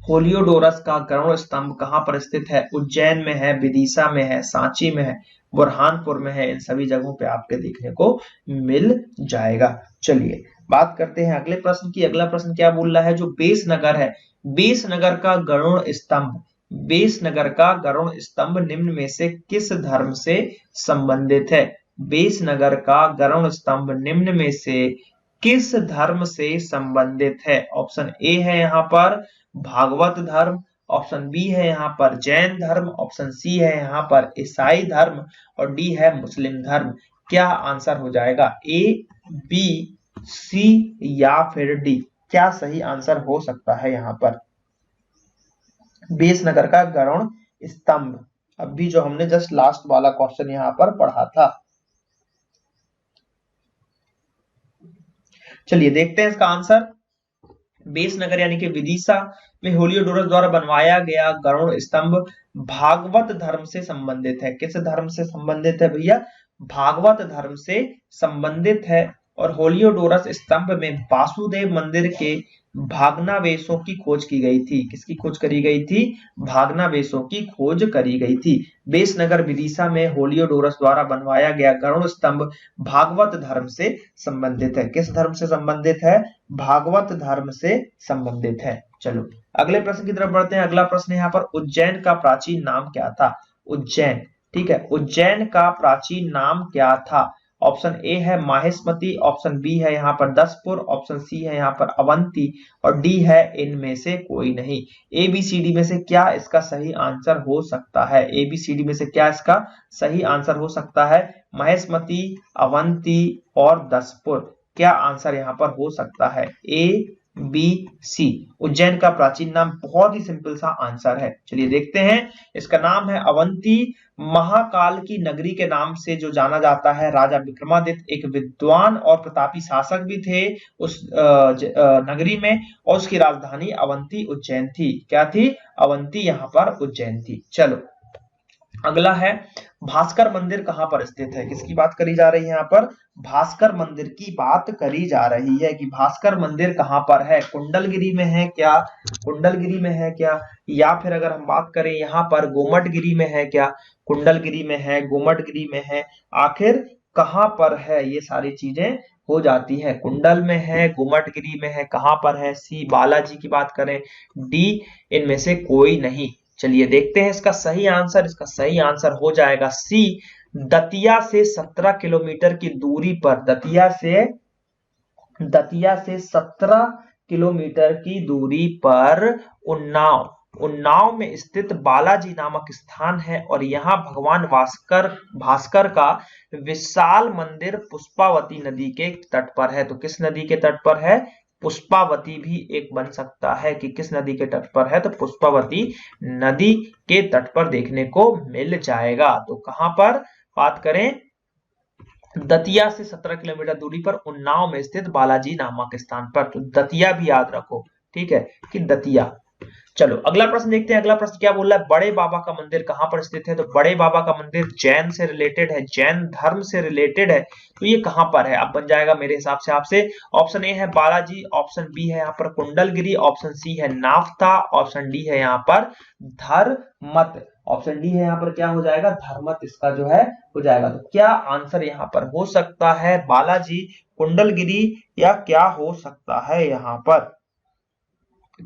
होलियोडोरस का गरुड़ स्तंभ कहां पर स्थित है? उज्जैन में है, विदिशा में है, सांची में है, बुरहानपुर में है। इन सभी जगहों पे आपके देखने को मिल जाएगा। चलिए बात करते हैं अगले प्रश्न की। अगला प्रश्न क्या बोल रहा है? जो बेसनगर है, बेसनगर का गरुड़ स्तंभ, बेसनगर का गरुड़ स्तंभ निम्न में से किस धर्म से संबंधित है? बेसनगर का गरुड़ स्तंभ निम्न में से किस धर्म से संबंधित है? ऑप्शन ए है यहाँ पर भागवत धर्म, ऑप्शन बी है यहाँ पर जैन धर्म, ऑप्शन सी है यहाँ पर ईसाई धर्म और डी है मुस्लिम धर्म। क्या आंसर हो जाएगा? ए, बी, सी या फिर डी? क्या सही आंसर हो सकता है यहाँ पर? बेसनगर का गरुड़ स्तंभ, अभी जो हमने जस्ट लास्ट वाला क्वेश्चन यहाँ पर पढ़ा था। चलिए देखते हैं इसका आंसर। बेसनगर यानी कि विदिशा में होलियोडोरस द्वारा बनवाया गया गरुड़ स्तंभ भागवत धर्म से संबंधित है। किस धर्म से संबंधित है भैया? भागवत धर्म से संबंधित है। और होलियोडोरस स्तंभ में वासुदेव मंदिर के भाग्नावेशों की खोज की गई थी। किसकी खोज करी गई थी? भाग्नावेशों की खोज करी गई थी। बेसनगर विदिशा में होलियोडोरस द्वारा बनवाया गया गरुड़ स्तंभ भागवत धर्म से संबंधित है। किस धर्म से संबंधित है? भागवत धर्म से संबंधित है। चलो अगले प्रश्न की तरफ बढ़ते हैं। अगला प्रश्न यहाँ पर, उज्जैन का प्राचीन नाम क्या था? उज्जैन, ठीक है, उज्जैन का प्राचीन नाम क्या था? ऑप्शन ए है माहेश्मती, ऑप्शन बी है यहाँ पर दसपुर, ऑप्शन सी है यहाँ पर अवंती और डी है इनमें से कोई नहीं। ए बी सी डी में से क्या इसका सही आंसर हो सकता है? ए बी सी डी में से क्या इसका सही आंसर हो सकता है? महेश्मती, अवंती और दसपुर। क्या आंसर यहाँ पर हो सकता है? ए, बी, सी। उज्जैन का प्राचीन नाम बहुत ही सिंपल सा आंसर है। चलिए देखते हैं। इसका नाम है अवंती। महाकाल की नगरी के नाम से जो जाना जाता है। राजा विक्रमादित्य एक विद्वान और प्रतापी शासक भी थे उस नगरी में और उसकी राजधानी अवंती उज्जैन थी। क्या थी? अवंती यहाँ पर उज्जैन थी। चलो अगला है, भास्कर मंदिर कहां पर स्थित है? किसकी बात करी जा रही है यहाँ पर? भास्कर मंदिर की बात करी जा रही है कि भास्कर मंदिर कहां पर है? कुंडलगिरी में है क्या? कुंडलगिरी में है क्या? या फिर अगर हम बात करें यहाँ पर गोमटगिरी में है क्या? कुंडलगिरी में है, गोमटगिरी में है, आखिर कहां पर है? ये सारी चीजें हो जाती है। कुंडल में है, गोमटगिरी में है, कहां पर है? सी बालाजी की बात करें, डी इनमें से कोई नहीं। चलिए देखते हैं इसका सही आंसर। इसका सही आंसर हो जाएगा सी, दतिया से 17 किलोमीटर की दूरी पर, दतिया से 17 किलोमीटर की दूरी पर उन्नाव में स्थित बालाजी नामक स्थान है और यहाँ भगवान भास्कर का विशाल मंदिर पुष्पावती नदी के तट पर है। तो किस नदी के तट पर है? पुष्पावती भी एक बन सकता है कि किस नदी के तट पर है? तो पुष्पावती नदी के तट पर देखने को मिल जाएगा। तो कहां पर बात करें? दतिया से 17 किलोमीटर दूरी पर उन्नाव में स्थित बालाजी नामक स्थान पर। तो दतिया भी याद रखो, ठीक है, कि दतिया। चलो अगला प्रश्न देखते हैं। अगला प्रश्न क्या बोल रहा है, बड़े बाबा का मंदिर कहां पर स्थित है? तो बड़े बाबा का मंदिर जैन से रिलेटेड है, जैन धर्म से रिलेटेड है, तो ये कहां पर है? अब बन जाएगा मेरे हिसाब से आपसे ऑप्शन ए है बालाजी, ऑप्शन बी है यहाँ पर कुंडलगिरी, ऑप्शन सी है नाफ्ता, ऑप्शन डी है यहाँ पर धर्मत। ऑप्शन डी है यहाँ पर क्या हो जाएगा, धर्मत इसका जो है हो जाएगा। तो क्या आंसर यहाँ पर हो सकता है बालाजी, कुंडलगिरी, या क्या हो सकता है यहाँ पर?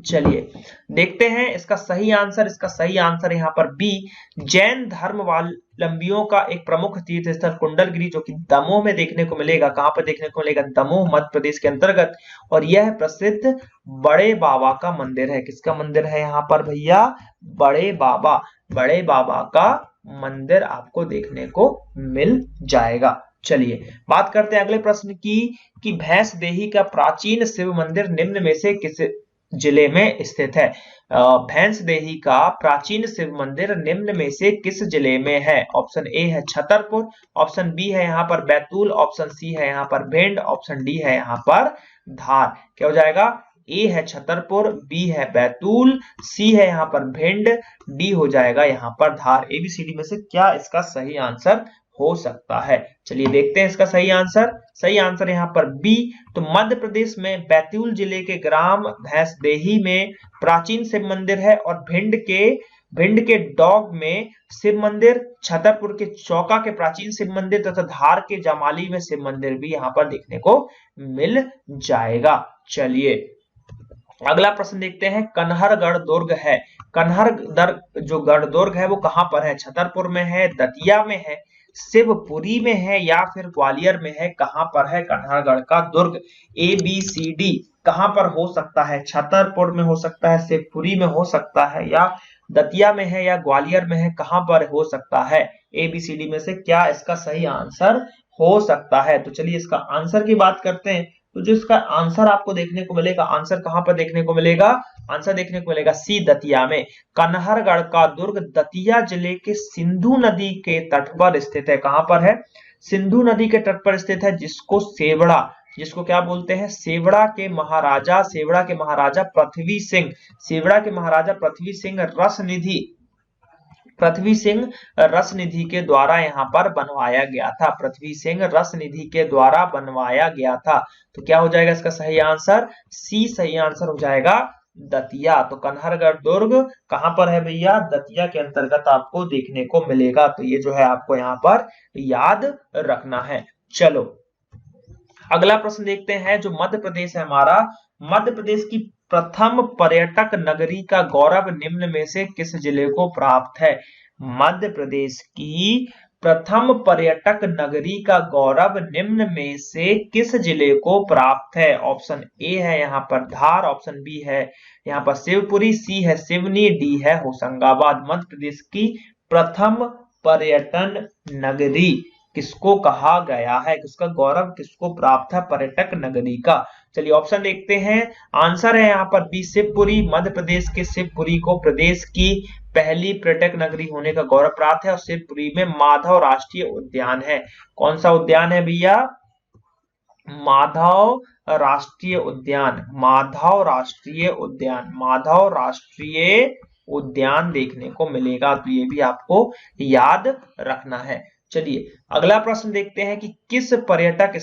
चलिए देखते हैं इसका सही आंसर। इसका सही आंसर यहाँ पर बी, जैन धर्मावलंबियों का एक प्रमुख तीर्थ स्थल कुंडलगिरी, जो कि दमोह में देखने को मिलेगा। कहां पर देखने को मिलेगा? दमोह मध्य प्रदेश के अंतर्गत। और यह प्रसिद्ध बड़े बाबा का मंदिर है। किसका मंदिर है यहाँ पर भैया? बड़े बाबा, बड़े बाबा का मंदिर आपको देखने को मिल जाएगा। चलिए बात करते हैं अगले प्रश्न की, कि भैंसदेही का प्राचीन शिव मंदिर निम्न में से किस जिले में स्थित है? भैंसदेही का प्राचीन शिव मंदिर निम्न में से किस जिले में है? ऑप्शन ए है छतरपुर, ऑप्शन बी है यहाँ पर बैतूल, ऑप्शन सी है यहाँ पर भिंड, ऑप्शन डी है यहाँ पर धार। क्या हो जाएगा? ए है छतरपुर, बी है बैतूल, सी है यहाँ पर भिंड, डी हो जाएगा यहाँ पर धार। एबीसीडी में से क्या इसका सही आंसर हो सकता है? चलिए देखते हैं इसका सही आंसर। सही आंसर यहाँ पर बी। तो मध्य प्रदेश में बैतूल जिले के ग्राम भैंसदेही में प्राचीन शिव मंदिर है, और भिंड के डॉग में शिव मंदिर, छतरपुर के चौका के प्राचीन शिव मंदिर तथा धार के जमाली में शिव मंदिर भी यहाँ पर देखने को मिल जाएगा। चलिए अगला प्रश्न देखते हैं। कन्हरगढ़ दुर्ग है, कन्हरगढ़ जो गढ़ दुर्ग है वो कहां पर है? छतरपुर में है, दतिया में है, शिवपुरी में है, या फिर ग्वालियर में है? कहां पर है कन्हरगढ़ का दुर्ग? ए बी सी डी कहां पर हो सकता है? छतरपुर में हो सकता है, शिवपुरी में हो सकता है, या दतिया में है, या ग्वालियर में है? कहां पर हो सकता है? ए बी सी डी में से क्या इसका सही आंसर हो सकता है? तो चलिए इसका आंसर की बात करते हैं। तो जो इसका आंसर आपको देखने को मिलेगा, आंसर कहां पर देखने को मिलेगा? आंसर देखने को मिलेगा सी, दतिया में। कन्हरगढ़ का दुर्ग दतिया जिले के सिंधु नदी के तट पर स्थित है। कहां पर है? सिंधु नदी के तट पर स्थित है, जिसको क्या बोलते हैं? सेवड़ा के महाराजा पृथ्वी सिंह रसनिधि के द्वारा यहाँ पर बनवाया गया था। पृथ्वी सिंह रसनिधि के द्वारा बनवाया गया था। तो क्या हो जाएगा इसका सही आंसर? सी सही आंसर हो जाएगा, दतिया। तो कन्हरगढ़ दुर्ग कहां पर है भैया? दतिया के अंतर्गत आपको देखने को मिलेगा। तो ये जो है आपको यहाँ पर याद रखना है। चलो अगला प्रश्न देखते हैं। जो मध्य प्रदेश है हमारा, मध्य प्रदेश की प्रथम पर्यटक नगरी का गौरव निम्न में से किस जिले को प्राप्त है? मध्य प्रदेश की प्रथम पर्यटक नगरी का गौरव निम्न में से किस जिले को प्राप्त है? ऑप्शन ए है यहाँ पर धार, ऑप्शन बी है यहाँ पर शिवपुरी, सी है सिवनी, डी है होशंगाबाद। मध्य प्रदेश की प्रथम पर्यटन नगरी किसको कहा गया है? किसका गौरव किसको प्राप्त है पर्यटक नगरी का? चलिए ऑप्शन देखते हैं। आंसर है यहाँ पर बी, शिवपुरी। मध्य प्रदेश के शिवपुरी को प्रदेश की पहली पर्यटक नगरी होने का गौरव प्राप्त है, और शिवपुरी में माधव राष्ट्रीय उद्यान है। कौन सा उद्यान है भैया? माधव राष्ट्रीय उद्यान, माधव राष्ट्रीय उद्यान, माधव राष्ट्रीय उद्यान देखने को मिलेगा। तो ये भी आपको याद रखना है। चलिए अगला प्रश्न देखते हैं कि किस पर्यटक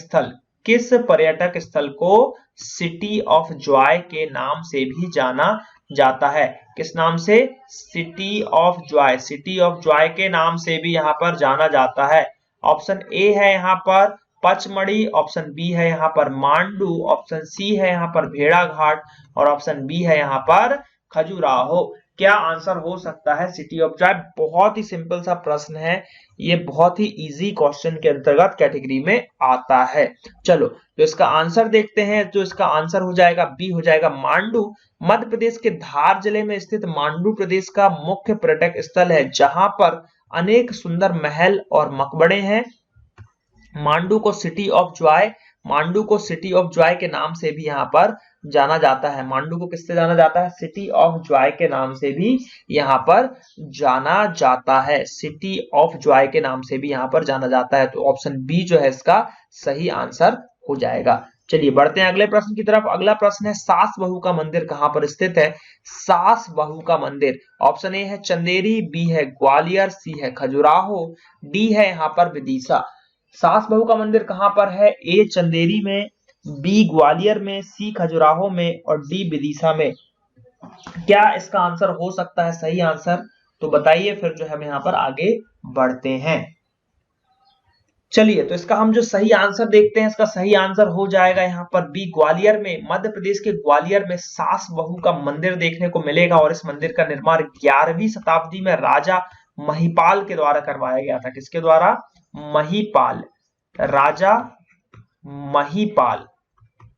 स्थल को सिटी ऑफ जॉय के नाम से भी जाना जाता है? किस नाम से? City of Joy, city of Joy के नाम से भी यहाँ पर जाना जाता है। ऑप्शन ए है यहाँ पर पचमढ़ी, ऑप्शन बी है यहाँ पर मांडू, ऑप्शन सी है यहाँ पर भेड़ाघाट, और ऑप्शन बी है यहाँ पर खजुराहो। क्या आंसर हो सकता है सिटी ऑफ जॉय? बहुत ही सिंपल सा प्रश्न है, ये बहुत ही इजी क्वेश्चन के अंतर्गत कैटेगरी में आता है। चलो तो इसका आंसर देखते हैं। जो इसका आंसर हो जाएगा बी हो जाएगा मांडू। मध्य प्रदेश के धार जिले में स्थित मांडू प्रदेश का मुख्य पर्यटक स्थल है, जहां पर अनेक सुंदर महल और मकबरे हैं। मांडू को सिटी ऑफ जॉय के नाम से भी यहाँ पर जाना जाता है। मांडू को किससे जाना जाता है? सिटी ऑफ जॉय के नाम से भी यहाँ पर जाना जाता है। सिटी ऑफ जॉय के नाम से भी यहाँ पर जाना जाता है। तो ऑप्शन बी जो है इसका सही आंसर हो जाएगा। चलिए बढ़ते हैं अगले प्रश्न की तरफ। अगला प्रश्न है सास बहू का मंदिर कहां पर स्थित है? सास बहू का मंदिर ऑप्शन ए है चंदेरी, बी है ग्वालियर, सी है खजुराहो, डी है यहाँ पर विदिशा। सास बहू का मंदिर कहां पर है? ए चंदेरी में, बी ग्वालियर में, सी खजुराहो में और डी विदिशा में। क्या इसका आंसर हो सकता है सही आंसर? तो बताइए, फिर जो हम यहाँ पर आगे बढ़ते हैं। चलिए तो इसका हम जो सही आंसर देखते हैं, इसका सही आंसर हो जाएगा यहाँ पर बी ग्वालियर में। मध्य प्रदेश के ग्वालियर में सास बहू का मंदिर देखने को मिलेगा और इस मंदिर का निर्माण 11वीं शताब्दी में राजा महिपाल के द्वारा करवाया गया था। किसके द्वारा? महिपाल, राजा महिपाल,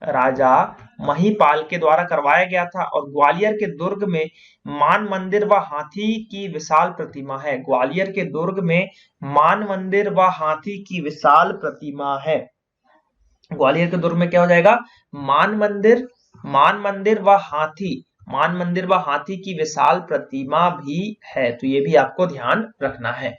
राजा महिपाल के द्वारा करवाया गया था। और ग्वालियर के दुर्ग में मान मंदिर व हाथी की विशाल प्रतिमा है। ग्वालियर के दुर्ग में मान मंदिर व हाथी की विशाल प्रतिमा है। ग्वालियर के दुर्ग में क्या हो जाएगा? मान मंदिर, मान मंदिर व हाथी, मान मंदिर व हाथी की विशाल प्रतिमा भी है। तो ये भी आपको ध्यान रखना है।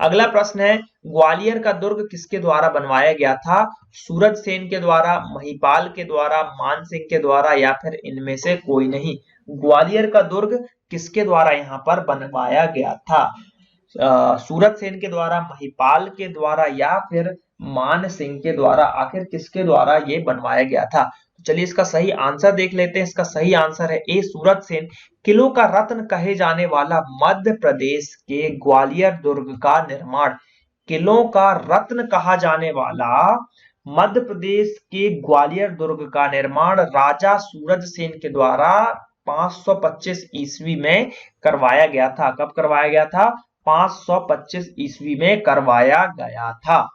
अगला प्रश्न है ग्वालियर का दुर्ग किसके द्वारा बनवाया गया था? सूरज सेन के द्वारा, महिपाल के द्वारा, मान सिंह के द्वारा या फिर इनमें से कोई नहीं। ग्वालियर का दुर्ग किसके द्वारा यहाँ पर बनवाया गया था? सूरज सेन के द्वारा, महिपाल के द्वारा या फिर मान सिंह के द्वारा। आखिर किसके द्वारा ये बनवाया गया था? चलिए इसका सही आंसर देख लेते हैं। इसका सही आंसर है ए सूरज सेन। किलों का रत्न कहे जाने वाला मध्य प्रदेश के ग्वालियर दुर्ग का निर्माण, किलों का रत्न कहा जाने वाला मध्य प्रदेश के ग्वालियर दुर्ग का निर्माण राजा सूरज सेन के द्वारा 525 ईस्वी में करवाया गया था। कब करवाया गया था? 525 ईस्वी में करवाया गया था।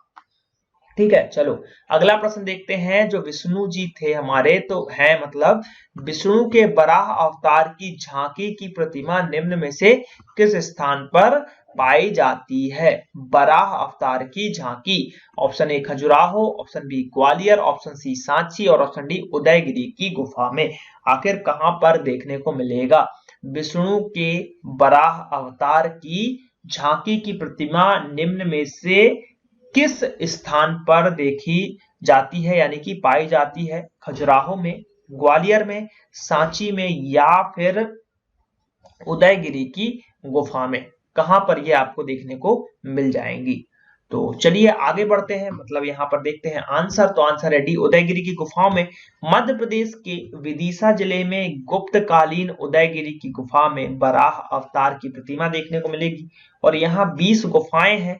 ठीक है, चलो अगला प्रश्न देखते हैं। जो विष्णु जी थे हमारे, तो है मतलब विष्णु के बराह अवतार की झांकी की प्रतिमा निम्न में से किस स्थान पर पाई जाती है? बराह अवतार की झांकी, option A Khajuraho, option B Gwalior, option C Sanchi और ऑप्शन डी उदयगिरी की गुफा में। आखिर कहां पर देखने को मिलेगा विष्णु के बराह अवतार की झांकी की प्रतिमा निम्न में से किस स्थान पर देखी जाती है, यानी कि पाई जाती है? खजुराहो में, ग्वालियर में, सांची में या फिर उदयगिरी की गुफा में। कहां पर ये आपको देखने को मिल जाएंगी? तो चलिए आगे बढ़ते हैं, मतलब यहां पर देखते हैं आंसर। तो आंसर है डी उदयगिरी की गुफाओं में। मध्य प्रदेश के विदिशा जिले में गुप्तकालीन उदयगिरी की गुफा में बराह अवतार की प्रतिमा देखने को मिलेगी और यहाँ 20 गुफाएं हैं,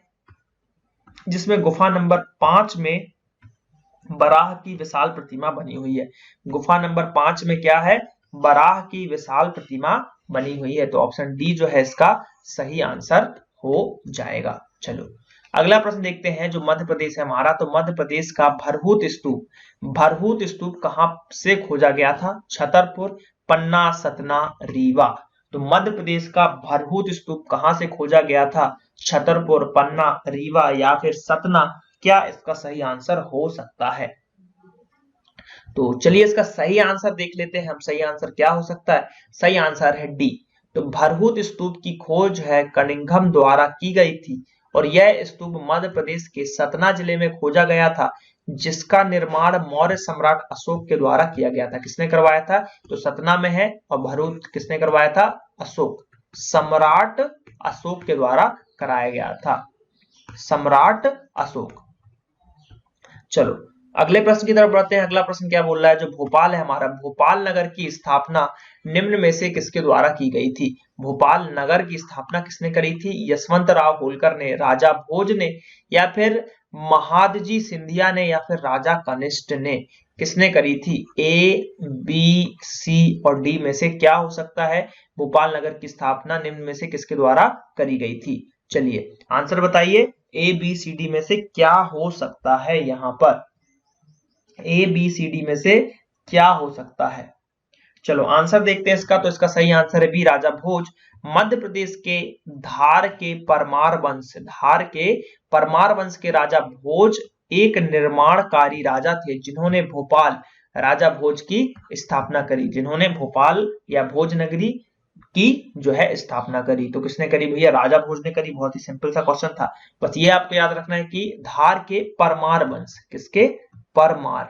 जिसमें गुफा नंबर 5 में बराह की विशाल प्रतिमा बनी हुई है। गुफा नंबर 5 में क्या है? बराह की विशाल प्रतिमा बनी हुई है। तो ऑप्शन डी जो है इसका सही आंसर हो जाएगा। चलो अगला प्रश्न देखते हैं। जो मध्य प्रदेश है हमारा, तो मध्य प्रदेश का भरहूत स्तूप, भरहूत स्तूप कहां से खोजा गया था? छतरपुर, पन्ना, सतना, रीवा। तो मध्य प्रदेश का भरहूत स्तूप कहां से खोजा गया था? छतरपुर, पन्ना, रीवा या फिर सतना। क्या इसका सही आंसर हो सकता है? तो चलिए इसका सही आंसर देख लेते हैं हम। सही आंसर क्या हो सकता है? सही आंसर है डी। तो भरहूत स्तूप की खोज है कनिंघम द्वारा की गई थी और यह स्तूप मध्य प्रदेश के सतना जिले में खोजा गया था, जिसका निर्माण मौर्य सम्राट अशोक के द्वारा किया गया था। किसने करवाया था? तो सतना में है और भरहूत किसने करवाया था? अशोक, सम्राट अशोक के द्वारा कराया गया था, सम्राट अशोक। चलो अगले प्रश्न की तरफ बढ़ते हैं। अगला प्रश्न क्या बोल रहा है? जो भोपाल है हमारा, भोपाल नगर की स्थापना निम्न में से किसके द्वारा की गई थी? भोपाल नगर की स्थापना किसने करी थी? यशवंतराव होलकर ने, राजा भोज ने या फिर महादजी सिंधिया ने या फिर राजा कनिष्ठ ने। किसने करी थी? ए, बी, सी और डी में से क्या हो सकता है? भोपाल नगर की स्थापना निम्न में से किसके द्वारा करी गई थी? चलिए आंसर बताइए, ए बी सी डी में से क्या हो सकता है? यहाँ पर ए बी सी डी में से क्या हो सकता है? चलो आंसर देखते हैं इसका। तो इसका सही आंसर है बी, राजा भोज। मध्य प्रदेश के धार के परमार वंश, धार के परमार वंश के राजा भोज एक निर्माणकारी राजा थे, जिन्होंने भोपाल, राजा भोज की स्थापना करी, जिन्होंने भोपाल या भोज नगरी की जो है स्थापना करी। तो किसने करी भैया? राजा भोज ने करी। बहुत ही सिंपल सा क्वेश्चन था, बस ये आपको याद रखना है कि धार के परमार वंश, किसके? परमार,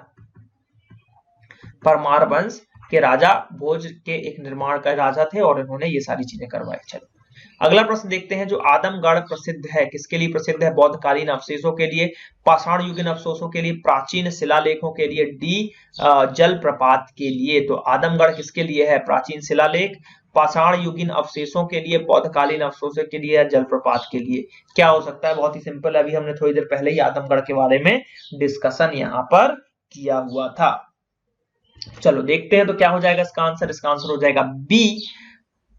परमार वंश के राजा भोज के एक निर्माण का राजा थे और इन्होंने ये सारी चीजें करवाई। चलो अगला प्रश्न देखते हैं, जो आदमगढ़ प्रसिद्ध है, किसके लिए प्रसिद्ध है? बौद्धकालीन अवशेषों के लिए, पाषाण युगीन अवशेषों के लिए, प्राचीन शिलालेखों के लिए, डी जलप्रपात के लिए। तो आदमगढ़ किसके लिए है? प्राचीन शिलालेख, पाषाण युगीन अवशेषों के लिए, बौद्धकालीन अवशेषों के लिए या जलप्रपात के लिए। क्या हो सकता है? बहुत ही सिंपल, अभी हमने थोड़ी देर पहले ही आदमगढ़ के बारे में डिस्कशन यहाँ पर किया हुआ था। चलो देखते हैं तो क्या हो जाएगा इसका आंसर। इसका आंसर हो जाएगा बी,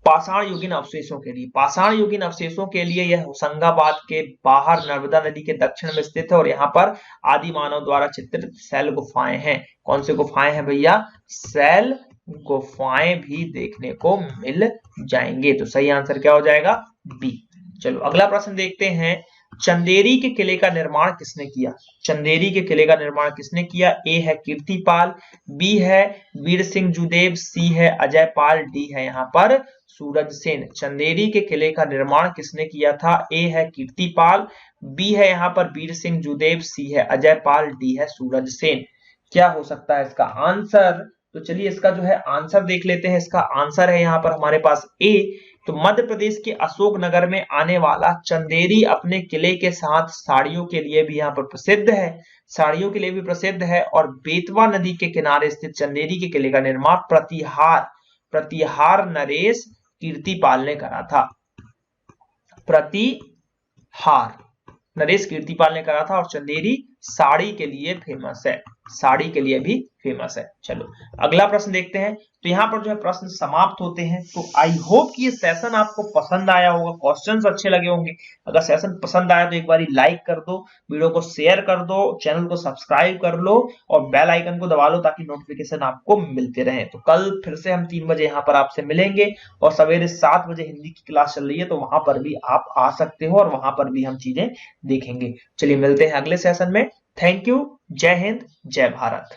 पाषाण युगीन अवशेषों के लिए। पाषाण युगीन अवशेषों के लिए यह होशंगाबाद के बाहर नर्मदा नदी के दक्षिण में स्थित है और यहाँ पर आदि मानव द्वारा चित्रित शैल गुफाएं हैं। कौन सी गुफाएं हैं भैया? शैल गुफाएं भी देखने को मिल जाएंगे। तो सही आंसर क्या हो जाएगा? बी। चलो अगला प्रश्न देखते हैं, चंदेरी के किले का निर्माण किसने किया? चंदेरी के किले का निर्माण किसने किया? ए है कीर्तिपाल, बी है वीर सिंह जुदेव, सी है अजयपाल, डी है यहाँ पर सूरजसेन। चंदेरी के किले का निर्माण किसने किया था? ए है कीर्तिपाल, बी है यहाँ पर वीर सिंह जुदेव, सी है अजयपाल, डी है सूरजसेन। क्या हो सकता है इसका आंसर? तो चलिए इसका जो है आंसर देख लेते हैं। इसका आंसर है यहाँ पर हमारे पास ए। तो मध्य प्रदेश के अशोकनगर में आने वाला चंदेरी अपने किले के साथ साड़ियों के लिए भी यहाँ पर प्रसिद्ध है, साड़ियों के लिए भी प्रसिद्ध है। और बेतवा नदी के किनारे स्थित चंदेरी के किले का निर्माण प्रतिहार नरेश कीर्तिपाल ने करा था। प्रतिहार नरेश कीर्तिपाल ने करा था और चंदेरी साड़ी के लिए फेमस है, साड़ी के लिए भी फेमस है। चलो अगला प्रश्न देखते हैं। तो यहाँ पर जो है प्रश्न समाप्त होते हैं। तो आई होप कि ये सेशन आपको पसंद आया होगा, क्वेश्चंस अच्छे लगे होंगे। अगर सेशन पसंद आया तो एक बार लाइक कर दो, वीडियो को शेयर कर दो, चैनल को सब्सक्राइब कर लो और बेल आइकन को दबा लो ताकि नोटिफिकेशन आपको मिलते रहे। तो कल फिर से हम 3 बजे यहाँ पर आपसे मिलेंगे और सवेरे 7 बजे हिंदी की क्लास चल रही है, तो वहां पर भी आप आ सकते हो और वहां पर भी हम चीजें देखेंगे। चलिए मिलते हैं अगले सेशन में। Thank you. जय हिंद, जय भारत।